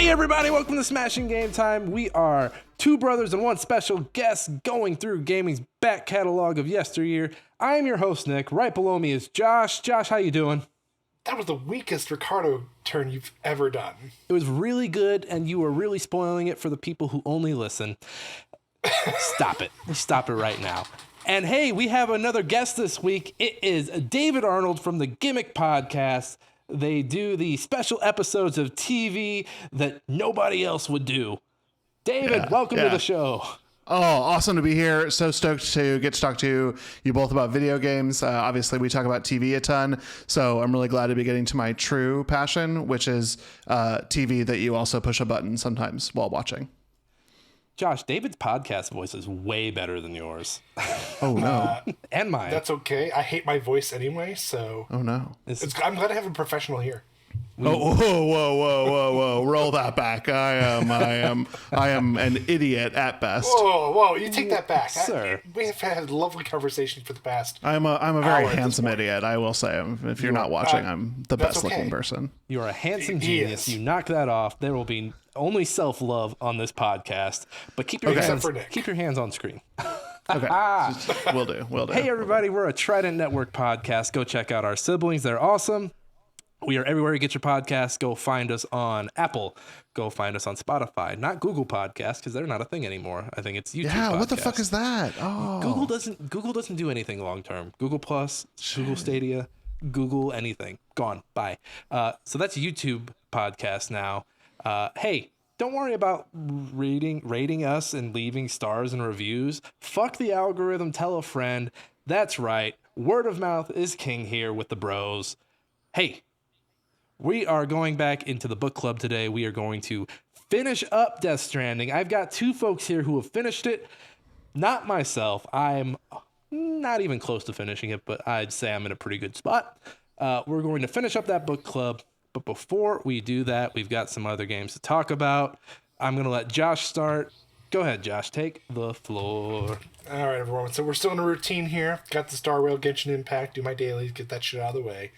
Hey everybody, welcome to Smashing Game Time. We are two brothers and one special guest going through gaming's back catalog of yesteryear. I am your host, Nick. Right below me is Josh. Josh, how you doing? That was the weakest Ricardo turn you've ever done. It was really good, and you were really spoiling it for the people who only listen. Stop it. Stop it right now. And hey, we have another guest this week. It is David Arnold from the Gimmicks podcast. They do the special episodes of TV that nobody else would do. David, welcome to the show. Oh, awesome to be here. So stoked to get to talk to you both about video games. Obviously, we talk about TV a ton, so I'm really glad to be getting to my true passion, which is TV that you also push a button sometimes while watching. Josh, David's podcast voice is way better than yours. Oh, no. And mine. That's okay. I hate my voice anyway, so... Oh, no. I'm glad to have a professional here. Whoa. Roll that back. I am an idiot at best. Whoa, you take that back. Sir. We have had a lovely conversation for the past I'm a very handsome idiot, I will say. If you're not watching, I'm the best looking person. You're a handsome He genius. is. You knock that off. There will be only self-love on this podcast. But keep your hands on screen. Okay. Will do. Hey, everybody. We're a Trident Network podcast. Go check out our siblings. They're awesome. We are everywhere you get your podcasts. Go find us on Apple. Go find us on Spotify. Not Google Podcasts, because they're not a thing anymore. I think it's YouTube Yeah, what the Podcasts. fuck is that? Oh. Google doesn't do anything long term. Google Plus, Google Stadia, Google anything. Gone. Bye. So that's YouTube Podcast now. Hey, don't worry about rating us and leaving stars and reviews. Fuck the algorithm. Tell a friend. That's right. Word of mouth is king here with the bros. Hey, we are going back into the book club today. We are going to finish up Death Stranding. I've got two folks here who have finished it. Not myself. I'm not even close to finishing it, but I'd say I'm in a pretty good spot. We're going to finish up that book club. But before we do that, we've got some other games to talk about. I'm going to let Josh start. Go ahead, Josh. Take the floor. All right, everyone. So we're still in a routine here. Got the Star Rail, Genshin Impact, do my dailies, get that shit out of the way.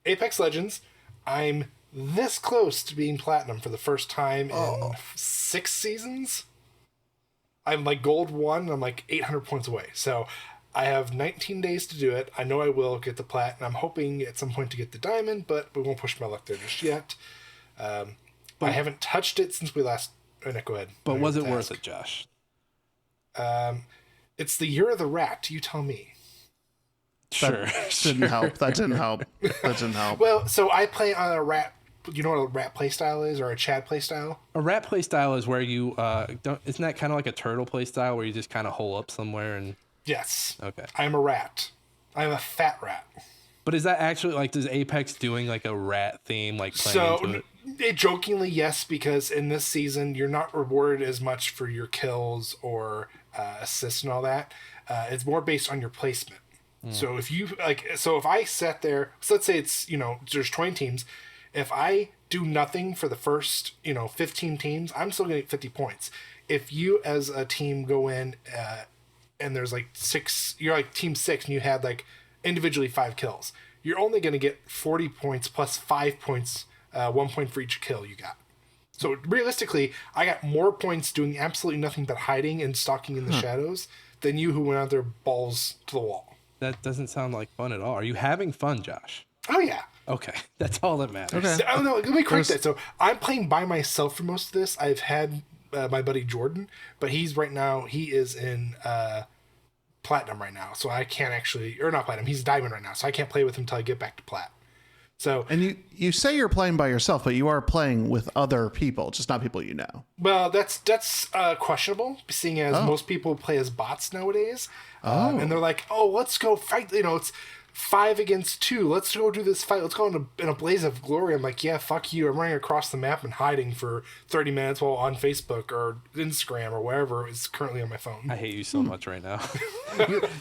Apex Legends, I'm this close to being platinum for the first time in 6 seasons. I'm like gold 1, and I'm like 800 points away. So I have 19 days to do it. I know I will get the plat, and I'm hoping at some point to get the diamond, but we won't push my luck there just yet. I haven't touched it since we last... Oh, no, go ahead. But was it worth it, Josh? It's the Year of the Rat. You tell me. Sure. That didn't help. Well, so I play on a rat. You know what a rat playstyle is, or a Chad playstyle? A rat playstyle is where you don't. Isn't that kind of like a turtle playstyle where you just kind of hole up somewhere and? Yes. Okay. I'm a rat. I'm a fat rat. But is that actually like, does Apex doing like a rat theme, like playing into it? Jokingly, yes, because in this season you're not rewarded as much for your kills or assists and all that. It's more based on your placement. So if you if I sat there, so let's say it's, there's 20 teams. If I do nothing for the first, 15 teams, I'm still going to get 50 points. If you as a team go in and there's like 6, you're like team 6 and you had like individually 5 kills, you're only going to get 40 points plus 5 points, 1 point for each kill you got. So realistically, I got more points doing absolutely nothing but hiding and stalking in the shadows than you who went out there balls to the wall. That doesn't sound like fun at all. Are you having fun, Josh? Oh, yeah. Okay, that's all that matters. Okay. Oh, no, let me correct that. So I'm playing by myself for most of this. I've had my buddy Jordan, but he is in platinum right now. So I can't actually, or not platinum, he's diamond right now. So I can't play with him until I get back to plat. So, and you say you're playing by yourself, but you are playing with other people, just not people you know. Well, that's questionable, seeing as most people play as bots nowadays. And they're like, oh, let's go fight. It's 5 against 2. Let's go do this fight. Let's go in a blaze of glory. I'm like, yeah, fuck you. I'm running across the map and hiding for 30 minutes while on Facebook or Instagram or wherever is currently on my phone. I hate you so much right now.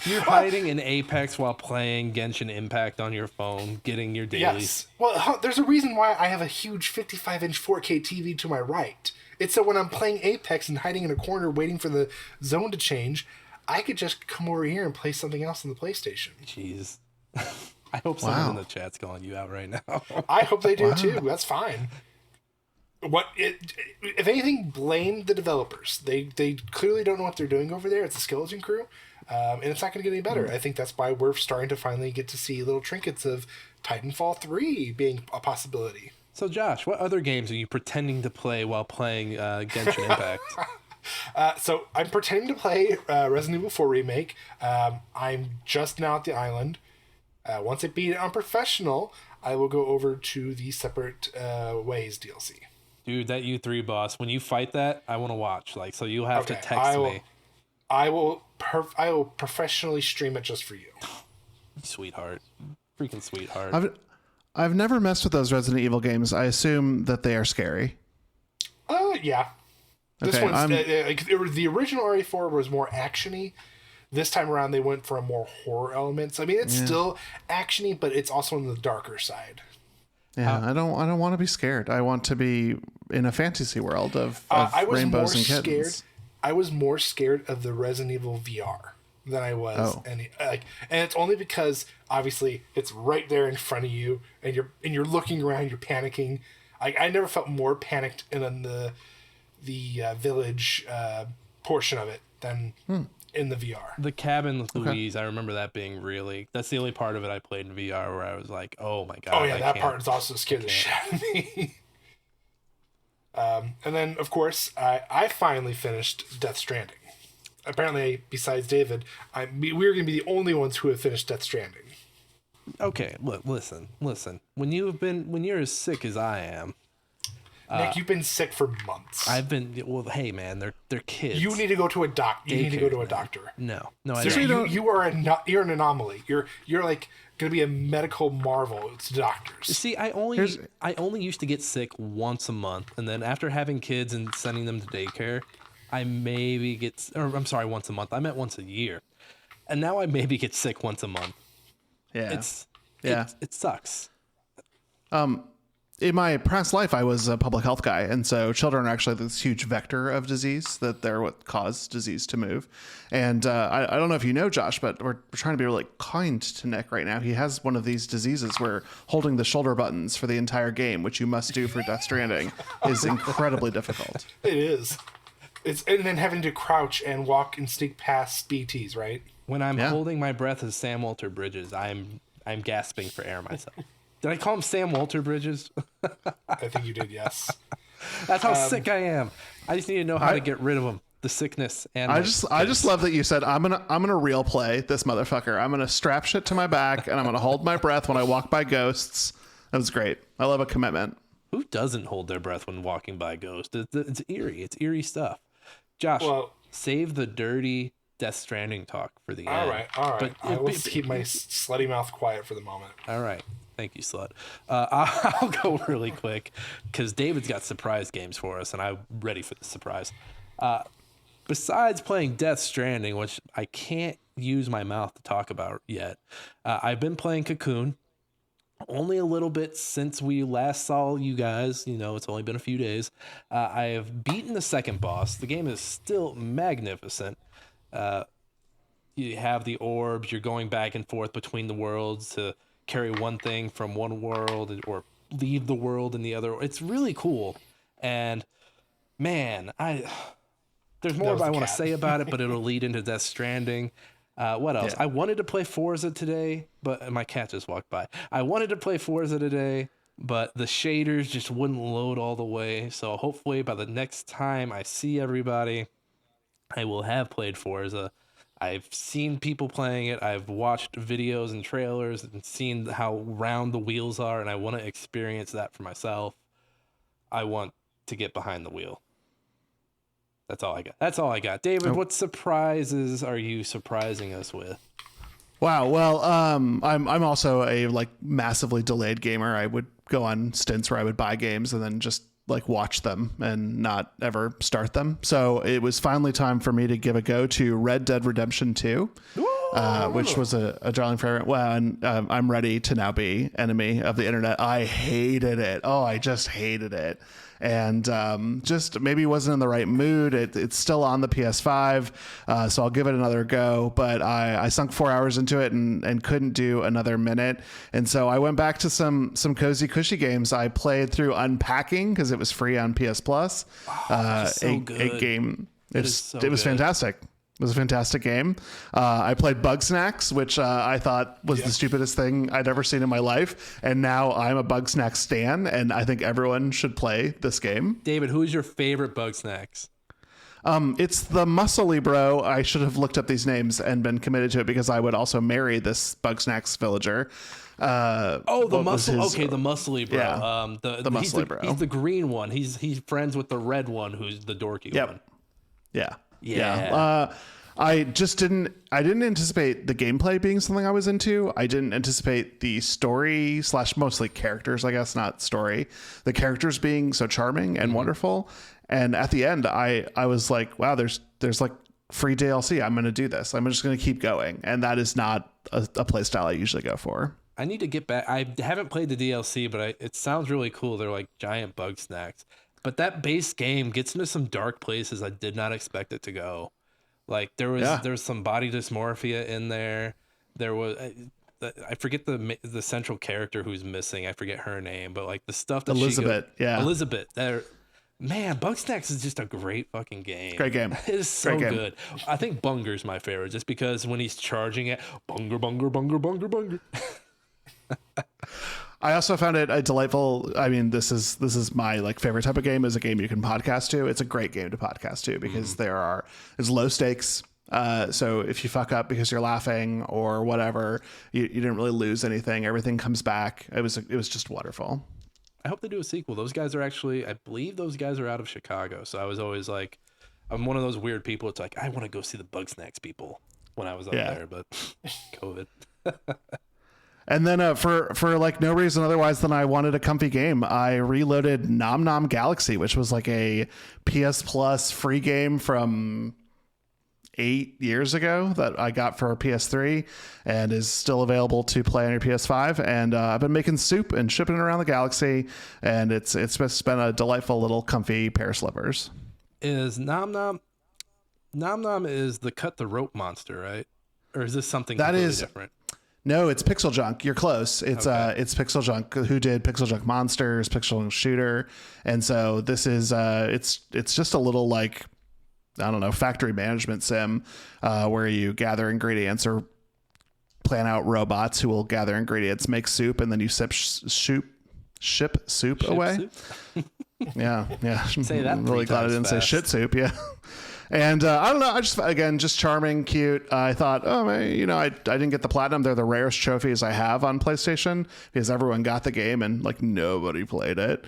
You're hiding in Apex while playing Genshin Impact on your phone, getting your dailies. Yes. Well, there's a reason why I have a huge 55-inch 4K TV to my right. It's so when I'm playing Apex and hiding in a corner waiting for the zone to change, I could just come over here and play something else on the PlayStation. Jeez. I hope someone in the chat's calling you out right now. I hope they do too. That's fine. if anything, blame the developers. They clearly don't know what they're doing over there. It's a skeleton crew, and it's not going to get any better. I think that's why we're starting to finally get to see little trinkets of Titanfall 3 being a possibility. So, Josh, what other games are you pretending to play while playing Genshin Impact? So I'm pretending to play Resident Evil 4 Remake. I'm just now at the island. Once I beat it on professional, I will go over to the Separate Ways DLC. Dude, that U3 boss, when you fight that, I want to watch. Like, so you'll have to text me. I will professionally stream it just for you. Sweetheart. Freaking sweetheart. I've never messed with those Resident Evil games. I assume that they are scary. Yeah. This Okay, one's the original RE4 was more actiony. This time around, they went for a more horror elements. I mean, it's still actiony, but it's also on the darker side. Yeah, I don't want to be scared. I want to be in a fantasy world of rainbows and kittens. I was more scared of the Resident Evil VR than I was and it's only because obviously it's right there in front of you, and you're looking around, you're panicking. I never felt more panicked in the village portion of it than in the VR. The cabin with Louise, I remember that being that's the only part of it I played in VR where I was like, oh my god. Oh yeah, that part is also scared the shit out of me. And then of course I finally finished Death Stranding. Apparently, besides David, we're going to be the only ones who have finished Death Stranding. Okay, look, listen. When you're as sick as I am, Nick, you've been sick for months. I've been. Well, hey man, they're kids. You need to go to a doctor. You need to go to a doctor. No, you're an anomaly. You're like going to be a medical marvel to doctors. See, I only used to get sick once a month, and then after having kids and sending them to daycare, I maybe get. Or I'm sorry, once a month. I meant once a year, and now I maybe get sick once a month. Yeah, it sucks. In my past life, I was a public health guy, and so children are actually this huge vector of disease, that they're what cause disease to move. And I don't know if you know, Josh, but we're trying to be really kind to Nick right now. He has one of these diseases where holding the shoulder buttons for the entire game, which you must do for Death Stranding, is incredibly difficult. It is. And then having to crouch and walk and sneak past BTs, right? When I'm holding my breath as Sam Walter Bridges, I'm gasping for air myself. Did I call him Sam Walter Bridges? I think you did, yes. That's how sick I am. I just need to know how to get rid of him, the sickness. And I just love that you said I'm gonna real play this motherfucker. I'm gonna strap shit to my back, and I'm gonna hold my breath when I walk by ghosts. That was great. I love a commitment. Who doesn't hold their breath when walking by ghosts? It's eerie. It's eerie stuff. Josh, save the dirty Death Stranding talk for the end. All right. But I will keep my slutty mouth quiet for the moment. All right. Thank you, slut. I'll go really quick because David's got surprise games for us, and I'm ready for the surprise. Besides playing Death Stranding, which I can't use my mouth to talk about yet, I've been playing Cocoon only a little bit since we last saw you guys. It's only been a few days. I have beaten the second boss. The game is still magnificent. You have the orbs. You're going back and forth between the worlds to carry one thing from one world or leave the world in the other. It's really cool. And man, there's more I want to say about it, but it'll lead into Death Stranding. What else? Yeah. I wanted to play Forza today, but my cat just walked by. I wanted to play Forza today, but the shaders just wouldn't load all the way. So hopefully by the next time I see everybody, I will have played Forza. I've seen people playing it. I've watched videos and trailers and seen how round the wheels are, and I want to experience that for myself. I want to get behind the wheel. That's all I got. David, what surprises are you surprising us with? Wow. Well, I'm also a massively delayed gamer. I would go on stints where I would buy games and then just watch them and not ever start them. So it was finally time for me to give a go to Red Dead Redemption 2. which was a darling favorite. Well, and I'm ready to now be enemy of the internet. I hated it. Oh, I just hated it. And just maybe wasn't in the right mood. It's still on the PS5, so I'll give it another go. But I sunk 4 hours into it and couldn't do another minute. And so I went back to some cozy, cushy games. I played through Unpacking because it was free on PS Plus. So good. A game. It was good. fantastic. It was a fantastic game. I played Bugsnax, which I thought was the stupidest thing I'd ever seen in my life. And now I'm a Bugsnax stan, and I think everyone should play this game. David, who is your favorite Bugsnax? It's the Muscly Bro. I should have looked up these names and been committed to it because I would also marry this Bugsnax villager. The Muscly Bro. Yeah, the Muscly Bro. He's the green one. He's friends with the red one, who's the dorky one. Yeah. I didn't anticipate the gameplay being something I was into. I didn't anticipate the story / mostly characters, I guess, not story. The characters being so charming and wonderful. And at the end, I was like, wow, there's like free DLC. I'm going to do this. I'm just going to keep going. And that is not a play style I usually go for. I need to get back. I haven't played the DLC, but it sounds really cool. They're like giant bug snacks. But that base game gets into some dark places I did not expect it to go. Like there was some body dysmorphia in there. There was I forget the central character who's missing. I forget her name, but like the stuff that Elizabeth. Man, Bugsnax is just a great fucking game. Great game. It is so good. I think Bunger's my favorite, just because when he's charging it, Bunger. I also found it a delightful. I mean, this is my like favorite type of game. Is a game you can podcast to. It's a great game to podcast to because there's low stakes. So if you fuck up because you're laughing or whatever, you didn't really lose anything. Everything comes back. It was just wonderful. I hope they do a sequel. Those guys are I believe those guys are out of Chicago. So I was always like, I'm one of those weird people. It's like, I want to go see the Bugsnax people when I was up there, but COVID. And then for like no reason otherwise than I wanted a comfy game, I reloaded Nom Nom Galaxy, which was like a PS Plus free game from 8 years ago that I got for PS3 and is still available to play on your PS5. And I've been making soup and shipping it around the galaxy, and it's been a delightful little comfy pair of slippers. Is Nom Nom is the cut the rope monster, right? Or is this something completely different? No, it's Pixel Junk. You're close. It's Pixel Junk who did Pixel Junk Monsters, Pixel Junk Shooter, and so this is it's just a little like, I don't know, factory management sim where you gather ingredients or plan out robots who will gather ingredients, make soup, and then you ship soup away. Soup? Yeah. Say that. I'm really glad I didn't say shit soup. Yeah. And I don't know. I just charming, cute. I thought, oh man, I didn't get the platinum. They're the rarest trophies I have on PlayStation because everyone got the game and like nobody played it.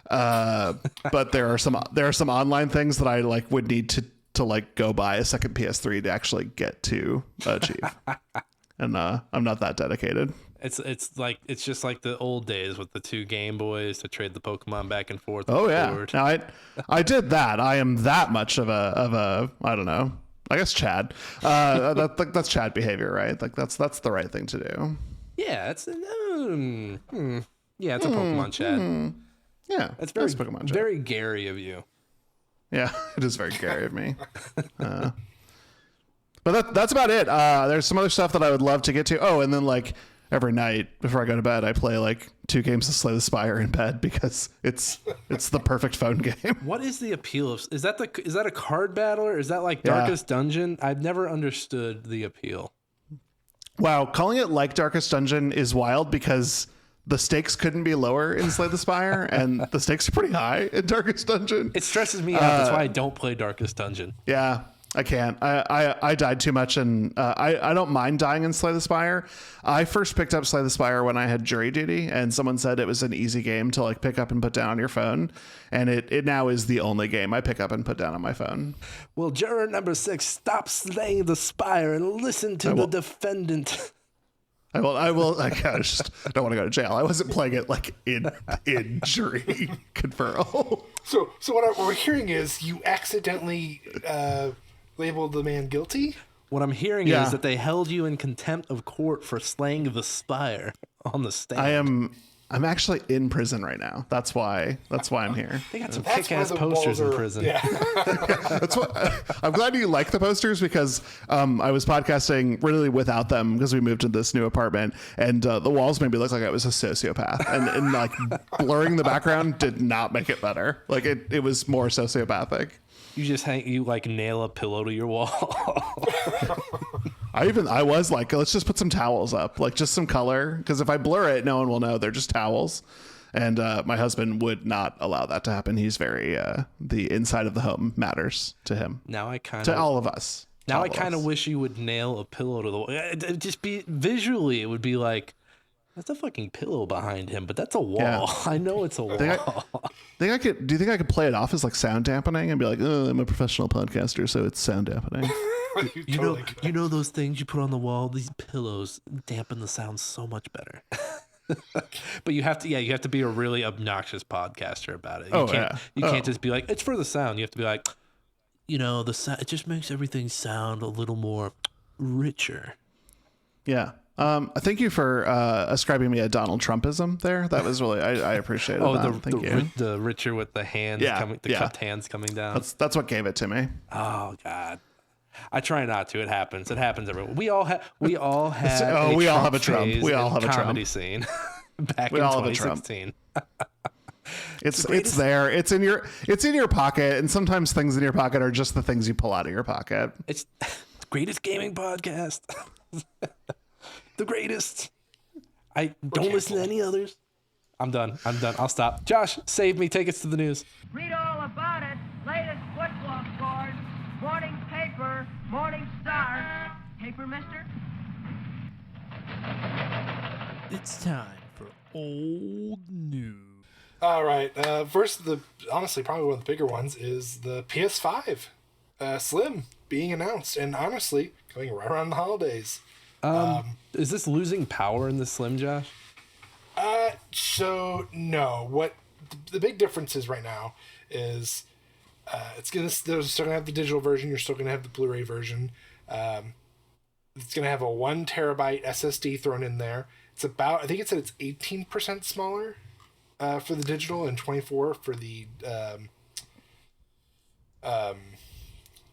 But there are some online things that I like would need to like go buy a second PS3 to actually get to achieve. And I'm not that dedicated. It's just like the old days with the 2 Game Boys to trade the Pokemon back and forth. Oh yeah, now I did that. I am that much of a I don't know. I guess Chad. That's Chad behavior, right? Like that's the right thing to do. Yeah, it's a Pokemon Chad. Yeah, it's very Pokemon Chad. Very Gary of you. Yeah, it is very Gary of me. But that's about it. There's some other stuff that I would love to get to. Oh, and then like every night before I go to bed, I play like 2 games of Slay the Spire in bed because it's the perfect phone game. What is the appeal of? Is that a card battle or is that like Darkest Dungeon? I've never understood the appeal. Wow, calling it like Darkest Dungeon is wild because the stakes couldn't be lower in Slay the Spire, and the stakes are pretty high in Darkest Dungeon. It stresses me out. That's why I don't play Darkest Dungeon. Yeah. I can't. I died too much, and I don't mind dying in Slay the Spire. I first picked up Slay the Spire when I had jury duty, and someone said it was an easy game to like pick up and put down on your phone, and it now is the only game I pick up and put down on my phone. Well, juror number 6, stop slaying the Spire and listen to the defendant. I will. I just don't want to go to jail. I wasn't playing it like in jury conferral. So what we're hearing is you accidentally labeled the man guilty? What I'm hearing Yeah. is that they held you in contempt of court for slaying the spire on the stand. I'm actually in prison right now. That's why I'm here. They got some That's kick-ass why the posters walls in are- prison. Yeah. That's what I'm glad you like the posters, because I was podcasting really without them because we moved to this new apartment, and the walls made me look like I was a sociopath, and like blurring the background did not make it better. Like it was more sociopathic. You like nail a pillow to your wall. I was like, let's just put some towels up, like just some color, because if I blur it, no one will know they're just towels. And my husband would not allow that to happen. He's very the inside of the home matters to him. Now I kind To of all of us. Now I kind of wish you would nail a pillow to the wall. It'd just be visually, it would be like, that's a fucking pillow behind him, but that's a wall. Yeah. I know it's a wall. Do you think I could play it off as like sound dampening and be like, oh, I'm a professional podcaster, so it's sound dampening. You know those things you put on the wall. These pillows dampen the sound so much better. But you have to be a really obnoxious podcaster about it. You can't just be like, it's for the sound. You have to be like, the sound. It just makes everything sound a little more richer. Yeah. Thank you for ascribing me a Donald Trumpism there. That was really I appreciated that. Thank you. The richer with the hands cupped hands coming down. That's what gave it to me. Oh God. I try not to. It happens. It happens everywhere. We all have we all have a Trump. We all have a comedy Trump. Scene back We in all have a Trump. 2016. It's there. It's in your pocket, and sometimes things in your pocket are just the things you pull out of your pocket. It's the greatest gaming podcast. The greatest. I don't listen to any others. I'm done. I'll stop. Josh, save me. Take us to the news. Read all about it. Latest football scores. Morning paper. Morning Star. Paper, mister? It's time for old news. All right. First, honestly, probably one of the bigger ones is the PS5 Slim being announced, and honestly, coming right around the holidays. Is this losing power in the Slim, Josh? So no. What the big difference is right now is they're still gonna have the digital version. You're still gonna have the Blu-ray version. It's gonna have a 1 terabyte SSD thrown in there. It's about, I think it said it's 18% smaller for the digital and 24 for the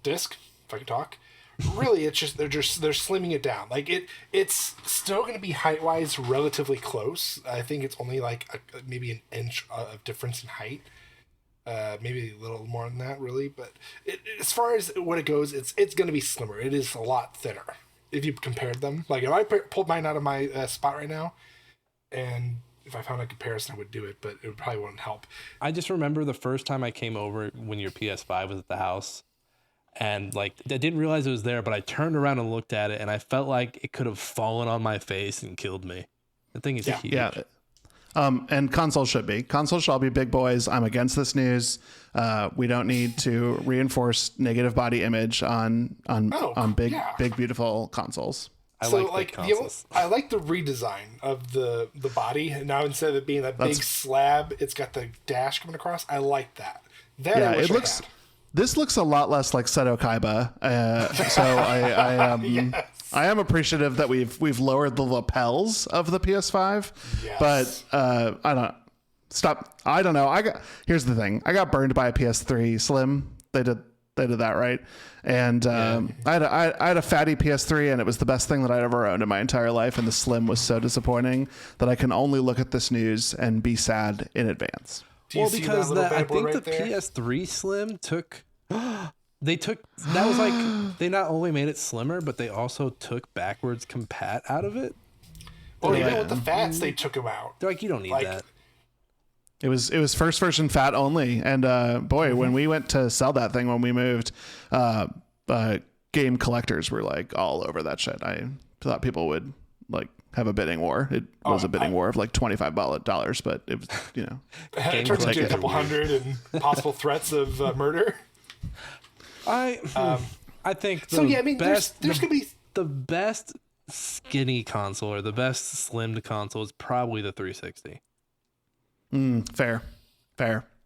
disc. If I can talk. Really, it's just they're slimming it down. Like it's still going to be height wise relatively close. I think it's only like maybe an inch of difference in height, maybe a little more than that, really. But as far as what it goes, it's going to be slimmer. It is a lot thinner if you compared them. Like if I pulled mine out of my spot right now, and if I found a comparison, I would do it, but it probably wouldn't help. I just remember the first time I came over when your PS5 was at the house. And like, I didn't realize it was there, but I turned around and looked at it, and I felt like it could have fallen on my face and killed me. The thing is huge. Yeah. And consoles should be. Consoles should all be big boys. I'm against this news. We don't need to reinforce negative body image on big beautiful consoles. I like the redesign of the body. And now instead of it being that big slab, it's got the dash coming across. I like that. This looks a lot less like Seto Kaiba. So I am appreciative that we've lowered the lapels of the PS5. Yes. But I don't know. Here's the thing. I got burned by a PS3 Slim. They did that right. And I had a fatty PS3, and it was the best thing that I'd ever owned in my entire life. And the Slim was so disappointing that I can only look at this news and be sad in advance. Well, because I think the PS3 Slim took that was like, they not only made it slimmer, but they also took backwards compat out of it. Well, even with the fats, they took them out. They're like, you don't need that. It was first version fat only, and when we went to sell that thing when we moved, game collectors were like all over that shit. I thought people would like have a bidding war. It was a bidding war of like $25, but it was, it turned into a couple hundred and possible threats of murder. I think there's gonna be the best skinny console or the best slimmed console is probably the 360. Fair.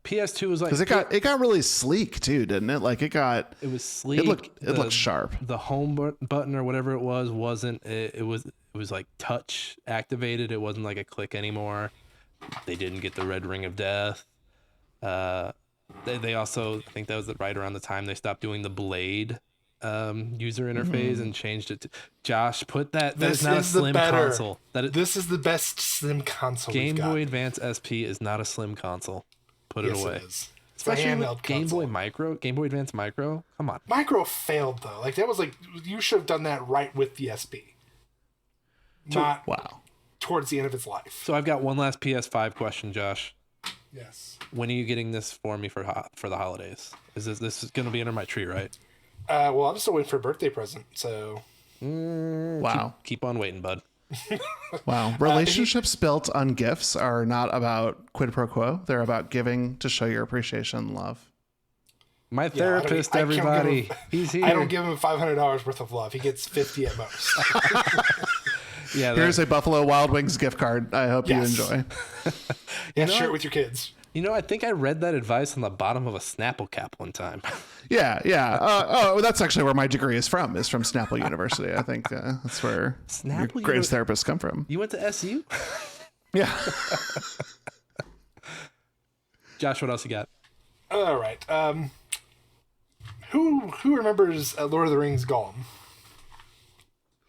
PS2 was like because it got really sleek too, didn't it? Like it was sleek. It looked sharp. The home button or whatever it wasn't. It was like touch activated. It wasn't like a click anymore. They didn't get the red ring of death. They also, I think that was right around the time they stopped doing the Blade user interface and changed it to Josh. Put that. That is not a slim console. This is the best slim console. Game Boy Advance SP is not a slim console. Put it away. It is. Especially with Game Boy Micro, Game Boy Advance Micro. Come on. Micro failed though. Like that was like you should have done that right with the SP. Not towards the end of its life. So I've got one last PS5 question, Josh. Yes. When are you getting this for me for the holidays? This is going to be under my tree, right? Well, I'm still waiting for a birthday present, so. Wow. Keep on waiting, bud. Wow. Relationships built on gifts are not about quid pro quo. They're about giving to show your appreciation and love. My therapist, everybody. He's here. I don't give him $500 worth of love. He gets 50 at most. Yeah. Here's a Buffalo Wild Wings gift card. I hope you enjoy. Yeah, share it with your kids. You know, I think I read that advice on the bottom of a Snapple cap one time. Yeah. That's actually where my degree is from Snapple University. I think that's where your greatest therapists come from. You went to SU? Yeah. Josh, what else you got? All right. Who remembers Lord of the Rings Gollum?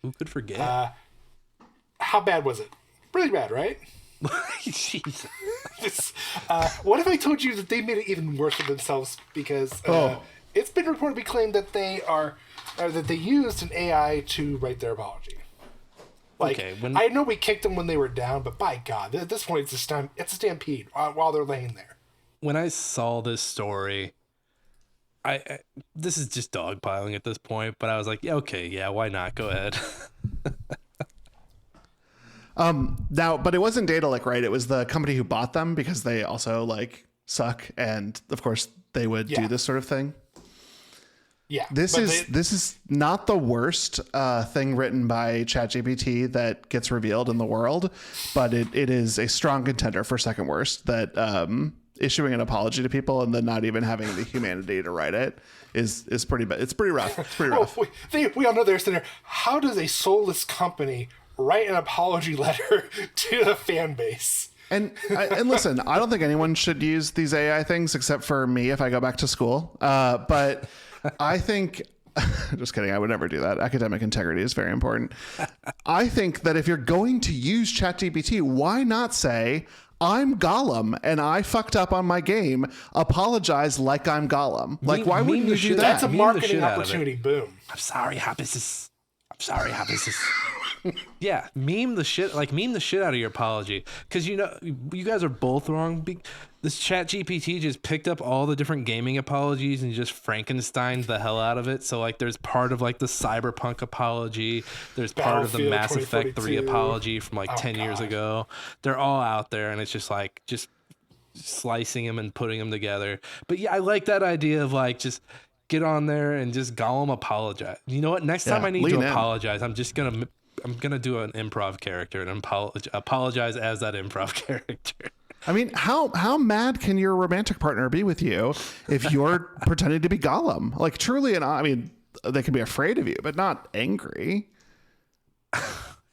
Who could forget? How bad was it? Really bad, right? Jeez. What if I told you that they made it even worse for themselves because it's been reportedly claimed that they used an AI to write their apology. Like, okay, I know we kicked them when they were down, but by God, at this point it's a stampede while they're laying there. When I saw this story, I this is just dogpiling at this point, but I was like, yeah, okay, yeah, why not? Go ahead. Now, but it wasn't Daedalic, right? It was the company who bought them because they also like suck, and of course they would do this sort of thing. Yeah, this is not the worst thing written by ChatGPT that gets revealed in the world, but it is a strong contender for second worst. That issuing an apology to people and then not even having the humanity to write it is pretty bad. It's pretty rough. It's pretty rough. We all know they're sitting there. How does a soulless company write an apology letter to the fan base? And listen, I don't think anyone should use these AI things except for me if I go back to school. But I think, just kidding, I would never do that. Academic integrity is very important. I think that if you're going to use ChatGPT, why not say, I'm Gollum and I fucked up on my game. Apologize like I'm Gollum. Like, why wouldn't you do that? That's a marketing opportunity. Boom. I'm sorry, Happy. Yeah, meme the shit out of your apology, because you know you guys are both wrong. This Chat GPT just picked up all the different gaming apologies and just Frankensteined the hell out of it. So like, there's part of like the Cyberpunk apology, there's part of the Mass Effect 3 apology from like 10 years ago. They're all out there, and it's just like slicing them and putting them together. But yeah, I like that idea of like just get on there and just Gollum apologize. You know what? Next time I need to apologize, I'm gonna do an improv character and apologize as that improv character. I mean, how mad can your romantic partner be with you if you're pretending to be Gollum? Like, truly, and I mean, they can be afraid of you, but not angry.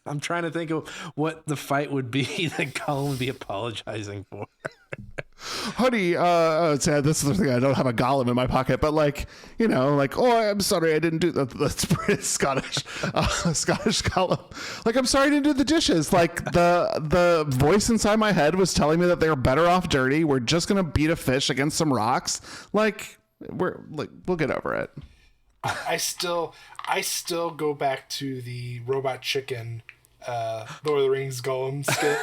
I'm trying to think of what the fight would be that Gollum would be apologizing for. Honey, this is the thing. I don't have a Gollum in my pocket, but like, you know, like, oh, I'm sorry, I didn't do that. That's pretty Scottish, Scottish Gollum. Like, I'm sorry I didn't do the dishes. Like the voice inside my head was telling me that they were better off dirty. We're just gonna beat a fish against some rocks. Like, we'll get over it. I still go back to the robot chicken, Lord of the Rings Gollum skit.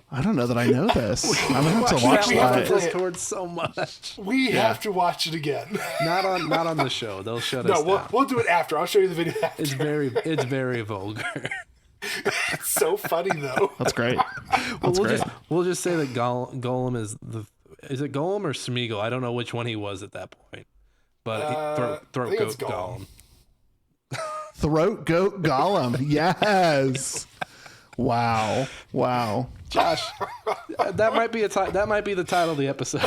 I don't know that I know this. I'm gonna have to watch that. Discord so much. We have to watch it again. Not on the show. They'll shut us down. We'll do it after. I'll show you the video after. It's very vulgar. It's so funny though. That's great. We'll just say that Gollum is it Gollum or Smeagol? I don't know which one he was at that point. But throat goat Gollum. Throat goat Gollum. Yes. Wow. Josh, that might be that might be the title of the episode.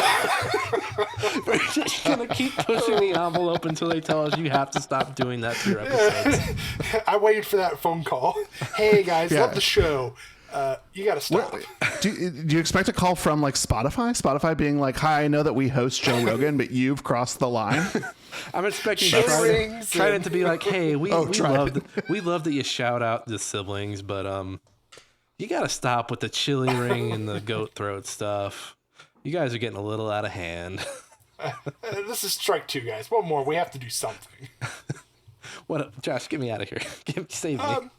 We're just gonna keep pushing the envelope until they tell us you have to stop doing that to your episodes. I waited for that phone call. Hey guys, love the show. You gotta stop. Do you expect a call from like Spotify? Spotify being like, "Hi, I know that we host Joe Rogan, but you've crossed the line." I'm expecting Trident to be like, "Hey, we love that you shout out the siblings, but you gotta stop with the chili ring and the goat throat stuff. You guys are getting a little out of hand." This is strike 2, guys. One more. We have to do something. What, Josh? Get me out of here. Save me.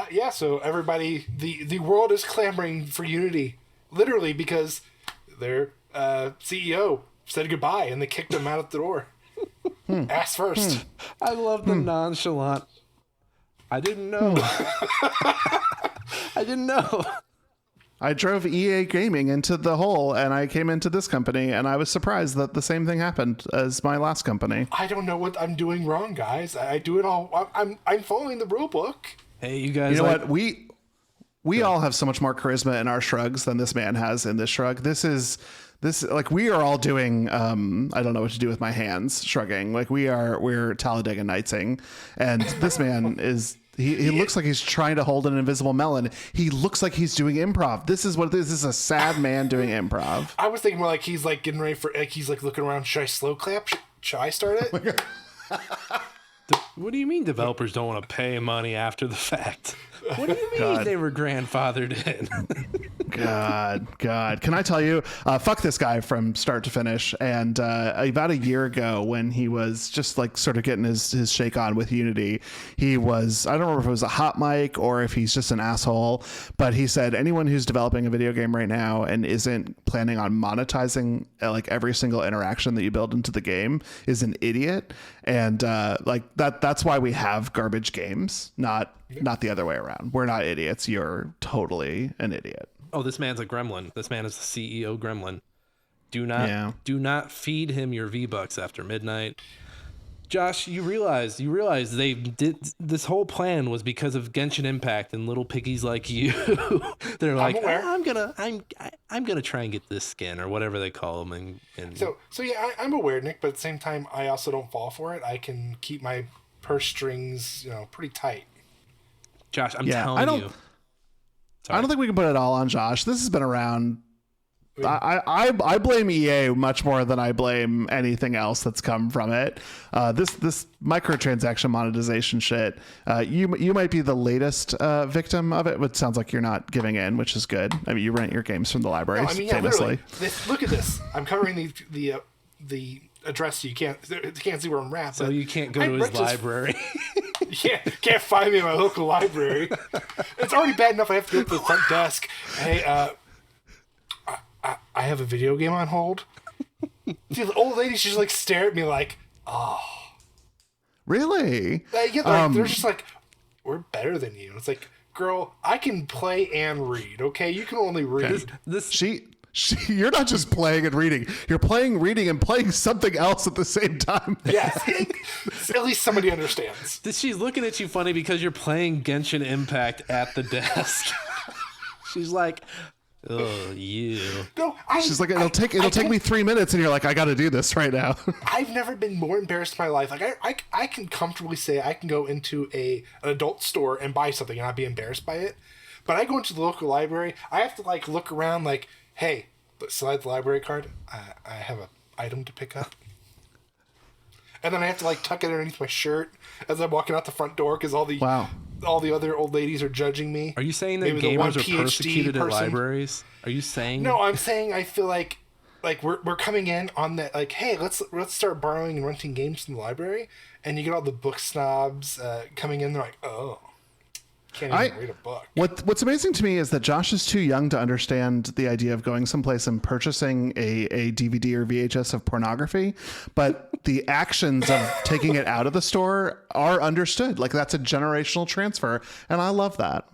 Yeah, so everybody, the world is clamoring for Unity, literally, because their CEO said goodbye and they kicked him out of the door. Ass first. I love the nonchalant. I didn't know. I didn't know. I drove EA Gaming into the hole, and I came into this company, and I was surprised that the same thing happened as my last company. I don't know what I'm doing wrong, guys. I do it all. I'm following the rule book. Hey, you guys. You know what? We all have so much more charisma in our shrugs than this man has in this shrug. This like we are all doing I don't know what to do with my hands shrugging. Like we're Talladega Nightsing, and this man is he looks like he's trying to hold an invisible melon. He looks like he's doing improv. This is what it is. This is a sad man doing improv. I was thinking more like he's like getting ready for, like he's like looking around. Should I slow clap? Should I start it? What do you mean developers don't want to pay money after the fact? What do you mean they were grandfathered in? God. Can I tell you, fuck this guy from start to finish. And about a year ago when he was just like sort of getting his shake on with Unity, he was, I don't remember if it was a hot mic or if he's just an asshole, but he said anyone who's developing a video game right now and isn't planning on monetizing like every single interaction that you build into the game is an idiot. And like that's why we have garbage games, not the other way around. We're not idiots. You're totally an idiot. Oh, this man's a gremlin. This man is the CEO gremlin. Do not feed him your V-Bucks after midnight. Josh, you realize they did this whole plan was because of Genshin Impact and little piggies like you. They're like, I'm gonna try and get this skin or whatever they call them. And so yeah, I'm aware, Nick, but at the same time, I also don't fall for it. I can keep my purse strings, pretty tight. Josh, I'm telling you. I don't think we can put it all on Josh. This has been around. I blame EA much more than I blame anything else that's come from it. This microtransaction monetization shit. You might be the latest victim of it, but it sounds like you're not giving in, which is good. I mean, you rent your games from the library, famously. Look at this. I'm covering the address, so you can't see where I'm at. So you can't go to his library. Can't find me in my local library. It's already bad enough I have to go to the front desk. Hey, I have a video game on hold. See, the old lady, she's like stare at me like, oh. Really? They're just like, we're better than you. It's like, girl, I can play and read, okay? You can only read. You're not just playing and reading. You're playing, reading, and playing something else at the same time. Yes. At least somebody understands. She's looking at you funny because you're playing Genshin Impact at the desk. She's like, oh, you. No, she's like, it'll take me 3 minutes, and you're like, I got to do this right now. I've never been more embarrassed in my life. Like I can comfortably say I can go into an adult store and buy something and not be embarrassed by it. But I go into the local library, I have to like look around like, hey, slide the library card. I have an item to pick up. And then I have to like tuck it underneath my shirt as I'm walking out the front door because all the other old ladies are judging me. Are you saying that gamers are persecuted at libraries? Are you saying? No, I'm saying I feel like we're coming in on that, like, hey, let's start borrowing and renting games from the library, and you get all the book snobs coming in. They're like, oh. Can't even read a book. What's amazing to me is that Josh is too young to understand the idea of going someplace and purchasing a DVD or VHS of pornography, but the actions of taking it out of the store are understood. Like, that's a generational transfer, and I love that.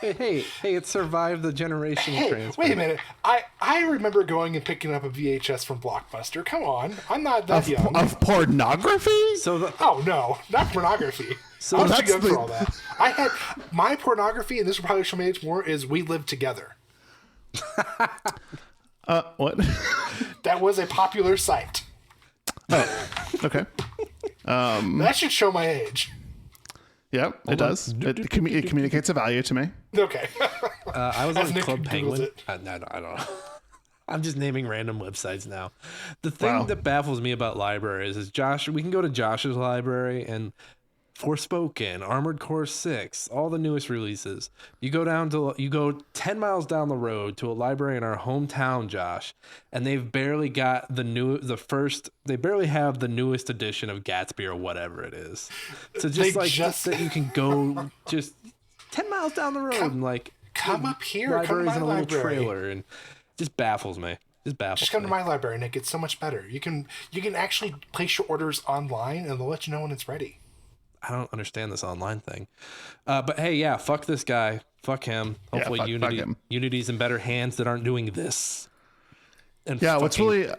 hey, it survived the generational transfer. Wait a minute. I remember going and picking up a VHS from Blockbuster. Come on. I'm not that young. Of pornography? Oh, no. Not pornography. So I was too that's young the- for all that. I had my pornography, and this will probably show my age more. Is We Live Together. What? That was a popular site. Okay. That should show my age. Yep, it does. It communicates a value to me. Okay. I was As on Nick Club Googles Penguin. it. No, I don't know. I'm just naming random websites now. The thing Wow. that baffles me about libraries is Josh. We can go to Josh's library and Forspoken, Armored Core 6, all the newest releases. You go 10 miles down the road to a library in our hometown, Josh, and they've barely got they barely have the newest edition of Gatsby or whatever it is. So just that you can go just 10 miles down the road and like Come up here. Come to libraries my in a little library. trailer, and just baffles me. Just come to my library, Nick. It's so much better. You can actually place your orders online, and they'll let you know when it's ready. I don't understand this online thing. But hey, yeah, fuck this guy. Fuck him. Hopefully fuck him. Unity's in better hands that aren't doing this. And Yeah, what's fucking